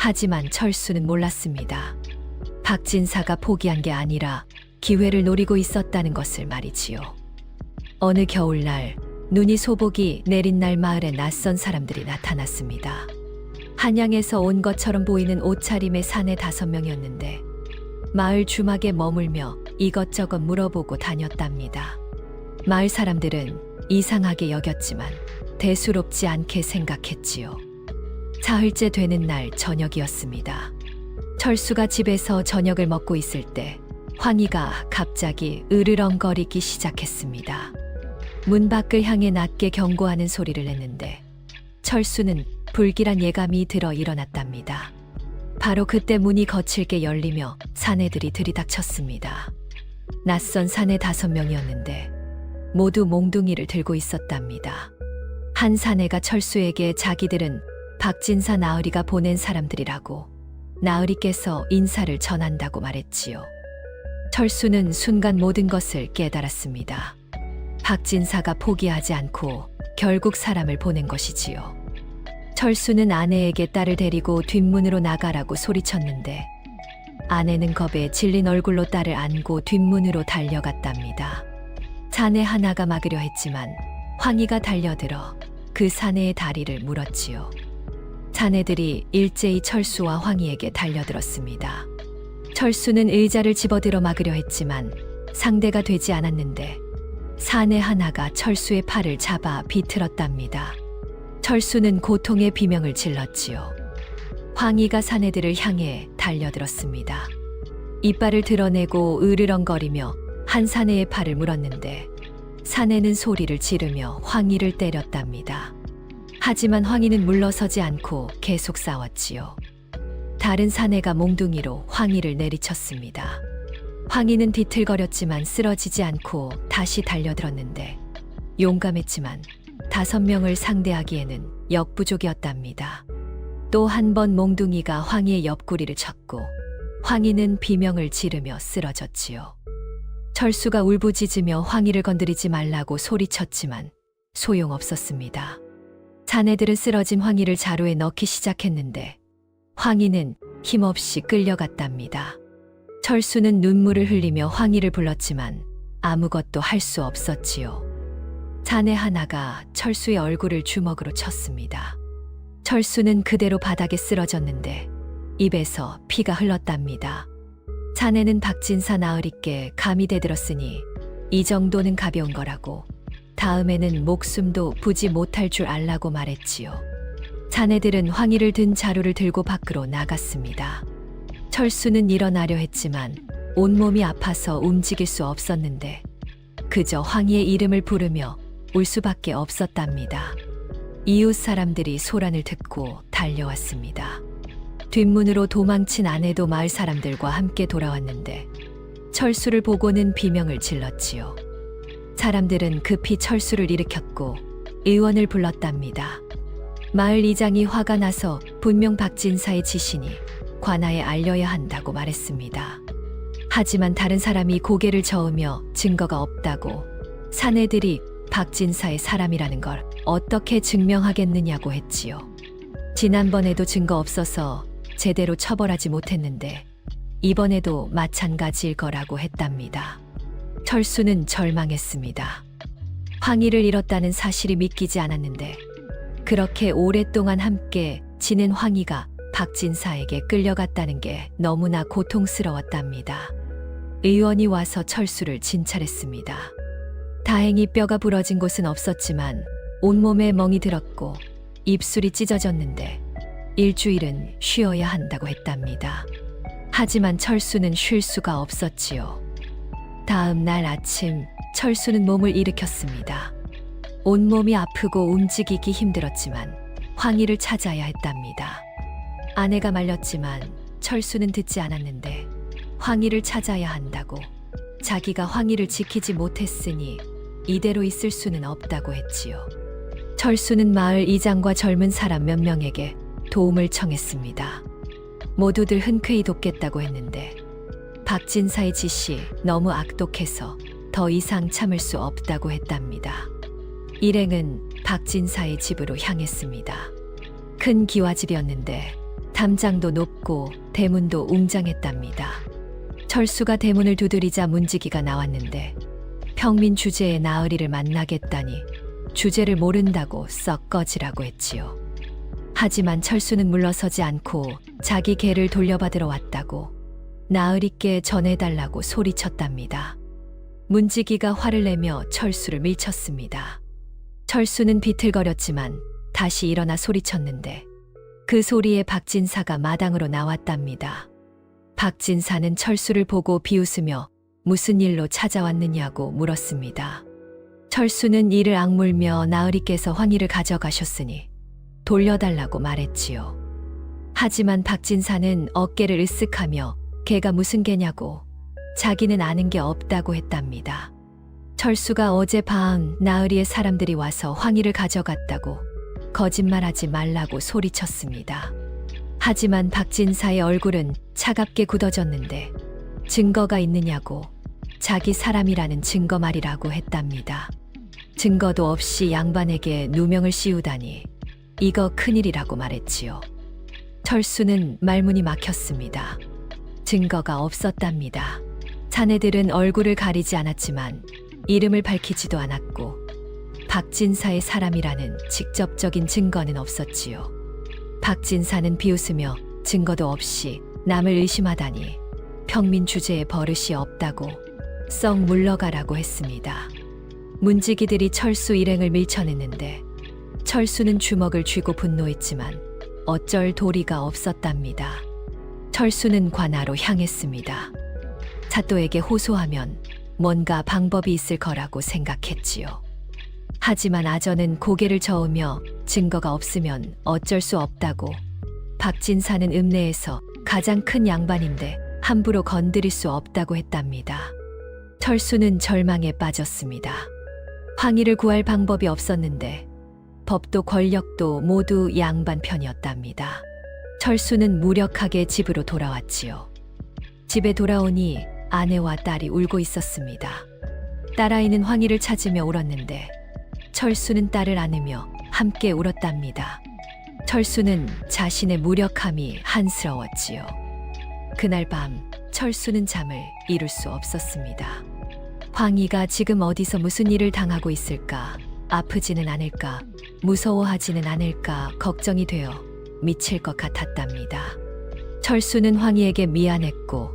하지만 철수는 몰랐습니다. 박진사가 포기한 게 아니라 기회를 노리고 있었다는 것을 말이지요. 어느 겨울날 눈이 소복이 내린 날 마을에 낯선 사람들이 나타났습니다. 한양에서 온 것처럼 보이는 옷차림의 사내 5명이었는데 마을 주막에 머물며 이것저것 물어보고 다녔답니다. 마을 사람들은 이상하게 여겼지만 대수롭지 않게 생각했지요. 사흘째 되는 날 저녁이었습니다. 철수가 집에서 저녁을 먹고 있을 때 황희가 갑자기 으르렁거리기 시작했습니다. 문 밖을 향해 낮게 경고하는 소리를 냈는데 철수는 불길한 예감이 들어 일어났답니다. 바로 그때 문이 거칠게 열리며 사내들이 들이닥쳤습니다. 낯선 사내 5명이었는데 모두 몽둥이를 들고 있었답니다. 한 사내가 철수에게 자기들은 박진사 나으리가 보낸 사람들이라고 나으리께서 인사를 전한다고 말했지요. 철수는 순간 모든 것을 깨달았습니다. 박진사가 포기하지 않고 결국 사람을 보낸 것이지요. 철수는 아내에게 딸을 데리고 뒷문으로 나가라고 소리쳤는데 아내는 겁에 질린 얼굴로 딸을 안고 뒷문으로 달려갔답니다. 사내 하나가 막으려 했지만 황희가 달려들어 그 사내의 다리를 물었지요. 사내들이 일제히 철수와 황희에게 달려들었습니다. 철수는 의자를 집어들어 막으려 했지만 상대가 되지 않았는데 사내 하나가 철수의 팔을 잡아 비틀었답니다. 철수는 고통의 비명을 질렀지요. 황희가 사내들을 향해 달려들었습니다. 이빨을 드러내고 으르렁거리며 한 사내의 팔을 물었는데 사내는 소리를 지르며 황희를 때렸답니다. 하지만 황희는 물러서지 않고 계속 싸웠지요. 다른 사내가 몽둥이로 황희를 내리쳤습니다. 황희는 뒤틀거렸지만 쓰러지지 않고 다시 달려들었는데 용감했지만 5명을 상대하기에는 역부족이었답니다. 또 한 번 몽둥이가 황희의 옆구리를 쳤고 황희는 비명을 지르며 쓰러졌지요. 철수가 울부짖으며 황희를 건드리지 말라고 소리쳤지만 소용없었습니다. 사내들은 쓰러진 황희를 자루에 넣기 시작했는데 황희는 힘없이 끌려갔답니다. 철수는 눈물을 흘리며 황희를 불렀지만 아무것도 할 수 없었지요. 사내 하나가 철수의 얼굴을 주먹으로 쳤습니다. 철수는 그대로 바닥에 쓰러졌는데 입에서 피가 흘렀답니다. 사내는 박진사 나으리께 감히 대들었으니 이 정도는 가벼운 거라고 다음에는 목숨도 부지 못할 줄 알라고 말했지요. 사내들은 황희를 든 자루를 들고 밖으로 나갔습니다. 철수는 일어나려 했지만 온몸이 아파서 움직일 수 없었는데 그저 황희의 이름을 부르며 울 수밖에 없었답니다. 이웃 사람들이 소란을 듣고 달려왔습니다. 뒷문으로 도망친 아내도 마을 사람들과 함께 돌아왔는데 철수를 보고는 비명을 질렀지요. 사람들은 급히 철수를 일으켰고 의원을 불렀답니다. 마을 이장이 화가 나서 분명 박진사의 지시니 관아에 알려야 한다고 말했습니다. 하지만 다른 사람이 고개를 저으며 증거가 없다고, 사내들이 박진사의 사람이라는 걸 어떻게 증명하겠느냐고 했지요. 지난번에도 증거 없어서 제대로 처벌하지 못했는데 이번에도 마찬가지일 거라고 했답니다. 철수는 절망했습니다. 황희를 잃었다는 사실이 믿기지 않았는데 그렇게 오랫동안 함께 지낸 황희가 박진사에게 끌려갔다는 게 너무나 고통스러웠답니다. 의원이 와서 철수를 진찰했습니다. 다행히 뼈가 부러진 곳은 없었지만 온몸에 멍이 들었고 입술이 찢어졌는데 일주일은 쉬어야 한다고 했답니다. 하지만 철수는 쉴 수가 없었지요. 다음 날 아침 철수는 몸을 일으켰습니다. 온몸이 아프고 움직이기 힘들었지만 황희를 찾아야 했답니다. 아내가 말렸지만 철수는 듣지 않았는데 황희를 찾아야 한다고, 자기가 황희를 지키지 못했으니 이대로 있을 수는 없다고 했지요. 철수는 마을 이장과 젊은 사람 몇 명에게 도움을 청했습니다. 모두들 흔쾌히 돕겠다고 했는데 박진사의 짓이 너무 악독해서 더 이상 참을 수 없다고 했답니다. 일행은 박진사의 집으로 향했습니다. 큰 기와집이었는데 담장도 높고 대문도 웅장했답니다. 철수가 대문을 두드리자 문지기가 나왔는데 평민 주제의 나으리를 만나겠다니 주제를 모른다고 썩 꺼지라고 했지요. 하지만 철수는 물러서지 않고 자기 개를 돌려받으러 왔다고 나으리께 전해달라고 소리쳤답니다. 문지기가 화를 내며 철수를 밀쳤습니다. 철수는 비틀거렸지만 다시 일어나 소리쳤는데 그 소리에 박진사가 마당으로 나왔답니다. 박진사는 철수를 보고 비웃으며 무슨 일로 찾아왔느냐고 물었습니다. 철수는 이를 악물며 나으리께서 황희를 가져가셨으니 돌려달라고 말했지요. 하지만 박진사는 어깨를 으쓱하며 개가 무슨 개냐고, 자기는 아는 게 없다고 했답니다. 철수가 어젯밤 나으리의 사람들이 와서 황희를 가져갔다고 거짓말하지 말라고 소리쳤습니다. 하지만 박진사의 얼굴은 차갑게 굳어졌는데 증거가 있느냐고, 자기 사람이라는 증거 말이라고 했답니다. 증거도 없이 양반에게 누명을 씌우다니 이거 큰일이라고 말했지요. 철수는 말문이 막혔습니다. 증거가 없었답니다. 자네들은 얼굴을 가리지 않았지만 이름을 밝히지도 않았고 박진사의 사람이라는 직접적인 증거는 없었지요. 박진사는 비웃으며 증거도 없이 남을 의심하다니 평민 주제에 버릇이 없다고 썩 물러가라고 했습니다. 문지기들이 철수 일행을 밀쳐냈는데 철수는 주먹을 쥐고 분노했지만 어쩔 도리가 없었답니다. 철수는 관아로 향했습니다. 사또에게 호소하면 뭔가 방법이 있을 거라고 생각했지요. 하지만 아전은 고개를 저으며 증거가 없으면 어쩔 수 없다고, 박진사는 읍내에서 가장 큰 양반인데 함부로 건드릴 수 없다고 했답니다. 철수는 절망에 빠졌습니다. 황희를 구할 방법이 없었는데 법도 권력도 모두 양반 편이었답니다. 철수는 무력하게 집으로 돌아왔지요. 집에 돌아오니 아내와 딸이 울고 있었습니다. 딸아이는 황희를 찾으며 울었는데 철수는 딸을 안으며 함께 울었답니다. 철수는 자신의 무력함이 한스러웠지요. 그날 밤 철수는 잠을 이룰 수 없었습니다. 황희가 지금 어디서 무슨 일을 당하고 있을까, 아프지는 않을까, 무서워하지는 않을까 걱정이 되어 미칠 것 같았답니다. 철수는 황희에게 미안했고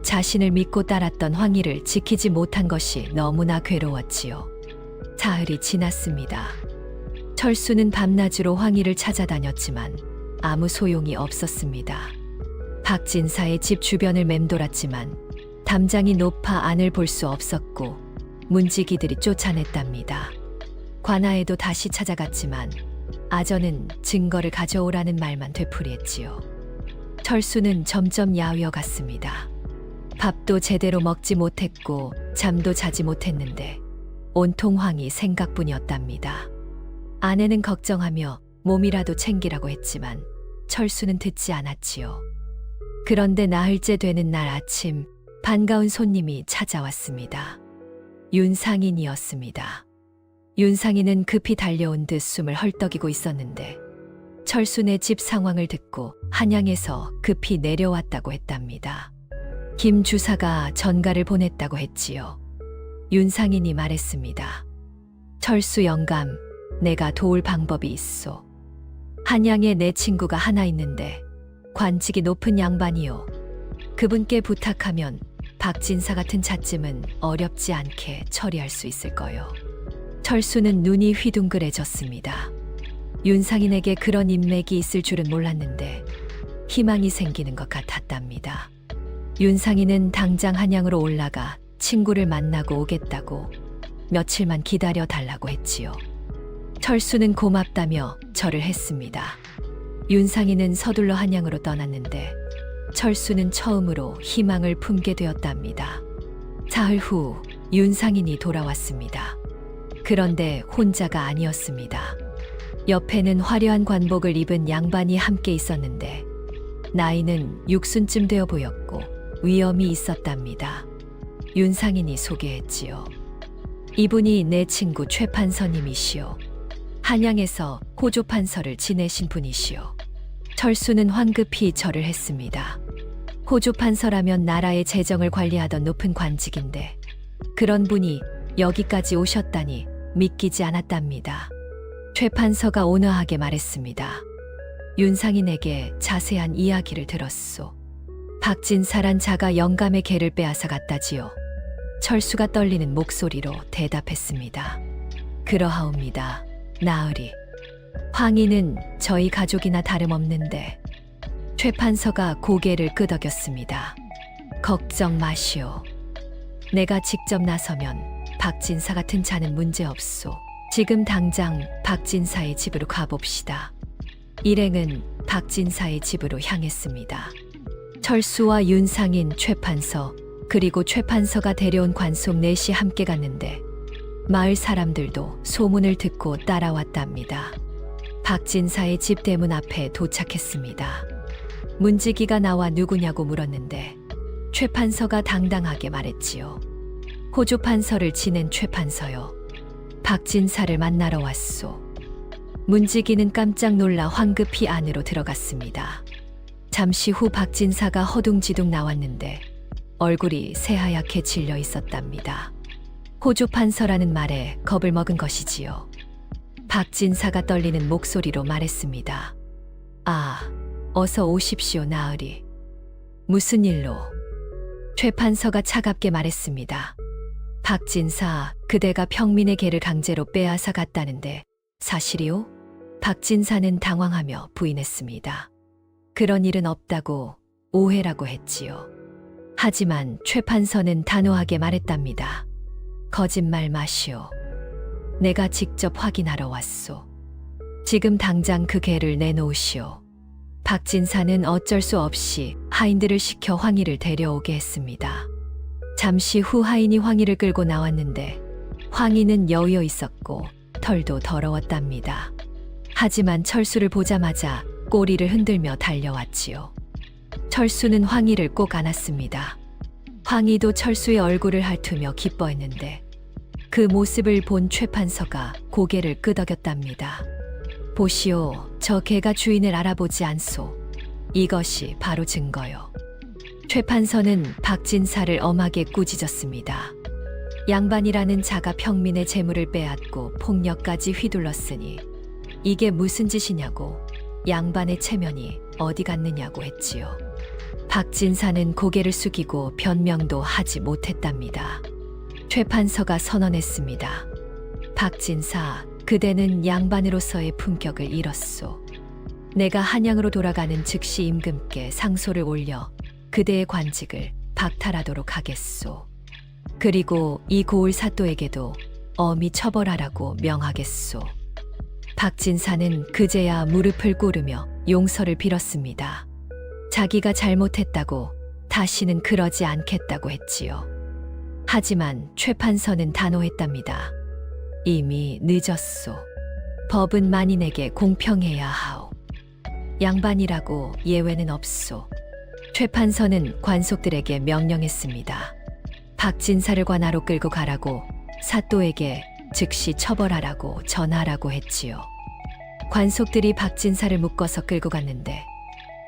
자신을 믿고 따랐던 황희를 지키지 못한 것이 너무나 괴로웠지요. 사흘이 지났습니다. 철수는 밤낮으로 황희를 찾아다녔지만 아무 소용이 없었습니다. 박진사의 집 주변을 맴돌았지만 담장이 높아 안을 볼 수 없었고 문지기들이 쫓아냈답니다. 관아에도 다시 찾아갔지만 아전은 증거를 가져오라는 말만 되풀이했지요. 철수는 점점 야위어 갔습니다. 밥도 제대로 먹지 못했고 잠도 자지 못했는데 온통 황희 생각뿐이었답니다. 아내는 걱정하며 몸이라도 챙기라고 했지만 철수는 듣지 않았지요. 그런데 나흘째 되는 날 아침 반가운 손님이 찾아왔습니다. 윤상인이었습니다. 윤상인은 급히 달려온 듯 숨을 헐떡이고 있었는데 철순의 집 상황을 듣고 한양에서 급히 내려왔다고 했답니다. 김 주사가 전가를 보냈다고 했지요. 윤상인이 말했습니다. 철수 영감, 내가 도울 방법이 있소. 한양에 내 친구가 하나 있는데 관직이 높은 양반이요. 그분께 부탁하면 박진사 같은 잣짐은 어렵지 않게 처리할 수 있을 거요. 철수는 눈이 휘둥그레졌습니다. 윤상인에게 그런 인맥이 있을 줄은 몰랐는데 희망이 생기는 것 같았답니다. 윤상인은 당장 한양으로 올라가 친구를 만나고 오겠다고 며칠만 기다려 달라고 했지요. 철수는 고맙다며 절을 했습니다. 윤상인은 서둘러 한양으로 떠났는데 철수는 처음으로 희망을 품게 되었답니다. 사흘 후 윤상인이 돌아왔습니다. 그런데 혼자가 아니었습니다. 옆에는 화려한 관복을 입은 양반이 함께 있었는데 나이는 60쯤 되어 보였고 위엄이 있었답니다. 윤상인이 소개했지요. 이분이 내 친구 최판서님이시오. 한양에서 호조판서를 지내신 분이시오. 철수는 황급히 절을 했습니다. 호조판서라면 나라의 재정을 관리하던 높은 관직인데 그런 분이 여기까지 오셨다니 믿기지 않았답니다. 최판서가 온화하게 말했습니다. 윤상인에게 자세한 이야기를 들었소. 박진사란 자가 영감의 개를 빼앗아 갔다지요. 철수가 떨리는 목소리로 대답했습니다. 그러하옵니다. 나으리. 황희는 저희 가족이나 다름없는데 최판서가 고개를 끄덕였습니다. 걱정 마시오. 내가 직접 나서면 박진사 같은 자는 문제없소. 지금 당장 박진사의 집으로 가봅시다. 일행은 박진사의 집으로 향했습니다. 철수와 윤상인, 최판서 그리고 최판서가 데려온 관속 넷이 함께 갔는데 마을 사람들도 소문을 듣고 따라왔답니다. 박진사의 집 대문 앞에 도착했습니다. 문지기가 나와 누구냐고 물었는데 최판서가 당당하게 말했지요. 호조판서를 지낸 최판서요. 박진사를 만나러 왔소. 문지기는 깜짝 놀라 황급히 안으로 들어갔습니다. 잠시 후 박진사가 허둥지둥 나왔는데 얼굴이 새하얗게 질려 있었답니다. 호조판서라는 말에 겁을 먹은 것이지요. 박진사가 떨리는 목소리로 말했습니다. 아, 어서 오십시오, 나으리. 무슨 일로? 최판서가 차갑게 말했습니다. 박진사, 그대가 평민의 개를 강제로 빼앗아 갔다는데 사실이요? 박진사는 당황하며 부인했습니다. 그런 일은 없다고 오해라고 했지요. 하지만 최판서는 단호하게 말했답니다. 거짓말 마시오. 내가 직접 확인하러 왔소. 지금 당장 그 개를 내놓으시오. 박진사는 어쩔 수 없이 하인들을 시켜 황희를 데려오게 했습니다. 잠시 후 하인이 황희를 끌고 나왔는데 황희는 여위어 있었고 털도 더러웠답니다. 하지만 철수를 보자마자 꼬리를 흔들며 달려왔지요. 철수는 황희를 꼭 안았습니다. 황희도 철수의 얼굴을 핥으며 기뻐했는데 그 모습을 본 최판서가 고개를 끄덕였답니다. 보시오, 저 개가 주인을 알아보지 않소. 이것이 바로 증거요. 최판서는 박진사를 엄하게 꾸짖었습니다. 양반이라는 자가 평민의 재물을 빼앗고 폭력까지 휘둘렀으니 이게 무슨 짓이냐고, 양반의 체면이 어디 갔느냐고 했지요. 박진사는 고개를 숙이고 변명도 하지 못했답니다. 최판서가 선언했습니다. 박진사, 그대는 양반으로서의 품격을 잃었소. 내가 한양으로 돌아가는 즉시 임금께 상소를 올려 그대의 관직을 박탈하도록 하겠소. 그리고 이 고을 사또에게도 엄히 처벌하라고 명하겠소. 박진사는 그제야 무릎을 꿇으며 용서를 빌었습니다. 자기가 잘못했다고 다시는 그러지 않겠다고 했지요. 하지만 최판서는 단호했답니다. 이미 늦었소. 법은 만인에게 공평해야 하오. 양반이라고 예외는 없소. 최판서는 관속들에게 명령했습니다. 박진사를 관하로 끌고 가라고, 사또에게 즉시 처벌하라고 전하라고 했지요. 관속들이 박진사를 묶어서 끌고 갔는데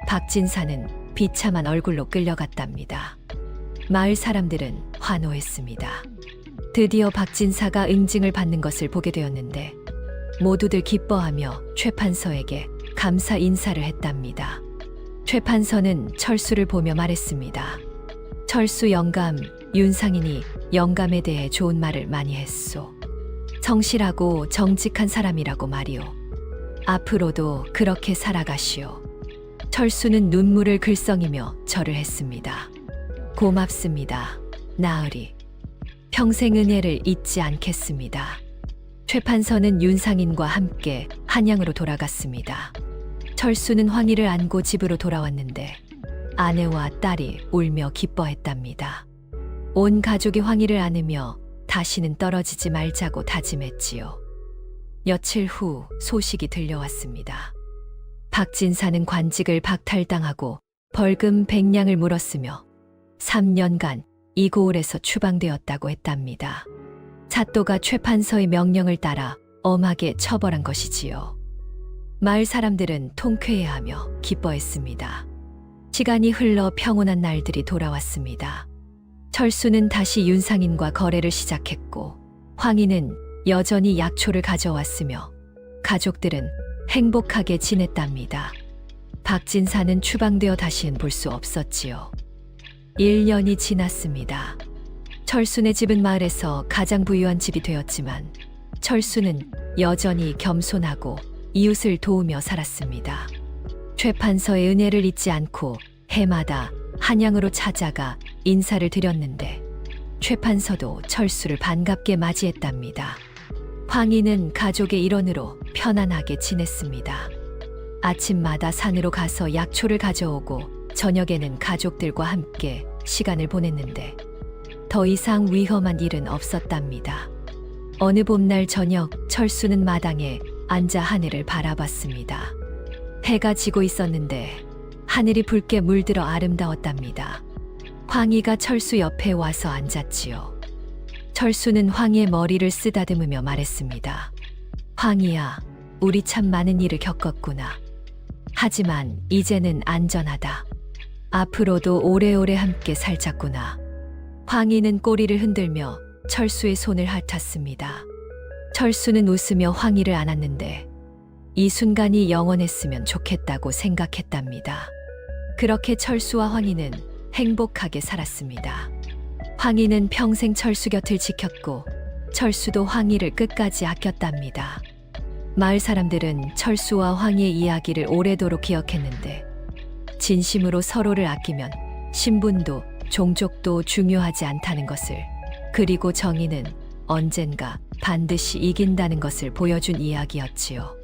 박진사는 비참한 얼굴로 끌려갔답니다. 마을 사람들은 환호했습니다. 드디어 박진사가 응징을 받는 것을 보게 되었는데 모두들 기뻐하며 최판서에게 감사 인사를 했답니다. 최판서는 철수를 보며 말했습니다. 철수 영감, 윤상인이 영감에 대해 좋은 말을 많이 했소. 성실하고 정직한 사람이라고 말이오. 앞으로도 그렇게 살아가시오. 철수는 눈물을 글썽이며 절을 했습니다. 고맙습니다. 나으리. 평생 은혜를 잊지 않겠습니다. 최판서는 윤상인과 함께 한양으로 돌아갔습니다. 철수는 황희를 안고 집으로 돌아왔는데 아내와 딸이 울며 기뻐했답니다. 온 가족이 황희를 안으며 다시는 떨어지지 말자고 다짐했지요. 며칠 후 소식이 들려왔습니다. 박진사는 관직을 박탈당하고 벌금 100냥을 물었으며 3년간 이고을에서 추방되었다고 했답니다. 사또가 최판서의 명령을 따라 엄하게 처벌한 것이지요. 마을 사람들은 통쾌해하며 기뻐했습니다. 시간이 흘러 평온한 날들이 돌아왔습니다. 철수는 다시 윤상인과 거래를 시작했고 황희는 여전히 약초를 가져왔으며 가족들은 행복하게 지냈답니다. 박진사는 추방되어 다시는 볼 수 없었지요. 1년이 지났습니다. 철수네 집은 마을에서 가장 부유한 집이 되었지만 철수는 여전히 겸손하고 이웃을 도우며 살았습니다. 최판서의 은혜를 잊지 않고 해마다 한양으로 찾아가 인사를 드렸는데 최판서도 철수를 반갑게 맞이했답니다. 황희는 가족의 일원으로 편안하게 지냈습니다. 아침마다 산으로 가서 약초를 가져오고 저녁에는 가족들과 함께 시간을 보냈는데 더 이상 위험한 일은 없었답니다. 어느 봄날 저녁 철수는 마당에 앉아 하늘을 바라봤습니다. 해가 지고 있었는데 하늘이 붉게 물들어 아름다웠답니다. 황희가 철수 옆에 와서 앉았지요. 철수는 황희의 머리를 쓰다듬으며 말했습니다. 황희야, 우리 참 많은 일을 겪었구나. 하지만 이제는 안전하다. 앞으로도 오래오래 함께 살자꾸나. 황희는 꼬리를 흔들며 철수의 손을 핥았습니다. 철수는 웃으며 황희를 안았는데 이 순간이 영원했으면 좋겠다고 생각했답니다. 그렇게 철수와 황희는 행복하게 살았습니다. 황희는 평생 철수 곁을 지켰고 철수도 황희를 끝까지 아꼈답니다. 마을 사람들은 철수와 황희의 이야기를 오래도록 기억했는데 진심으로 서로를 아끼면 신분도 종족도 중요하지 않다는 것을, 그리고 정의는 언젠가 반드시 이긴다는 것을 보여준 이야기였지요.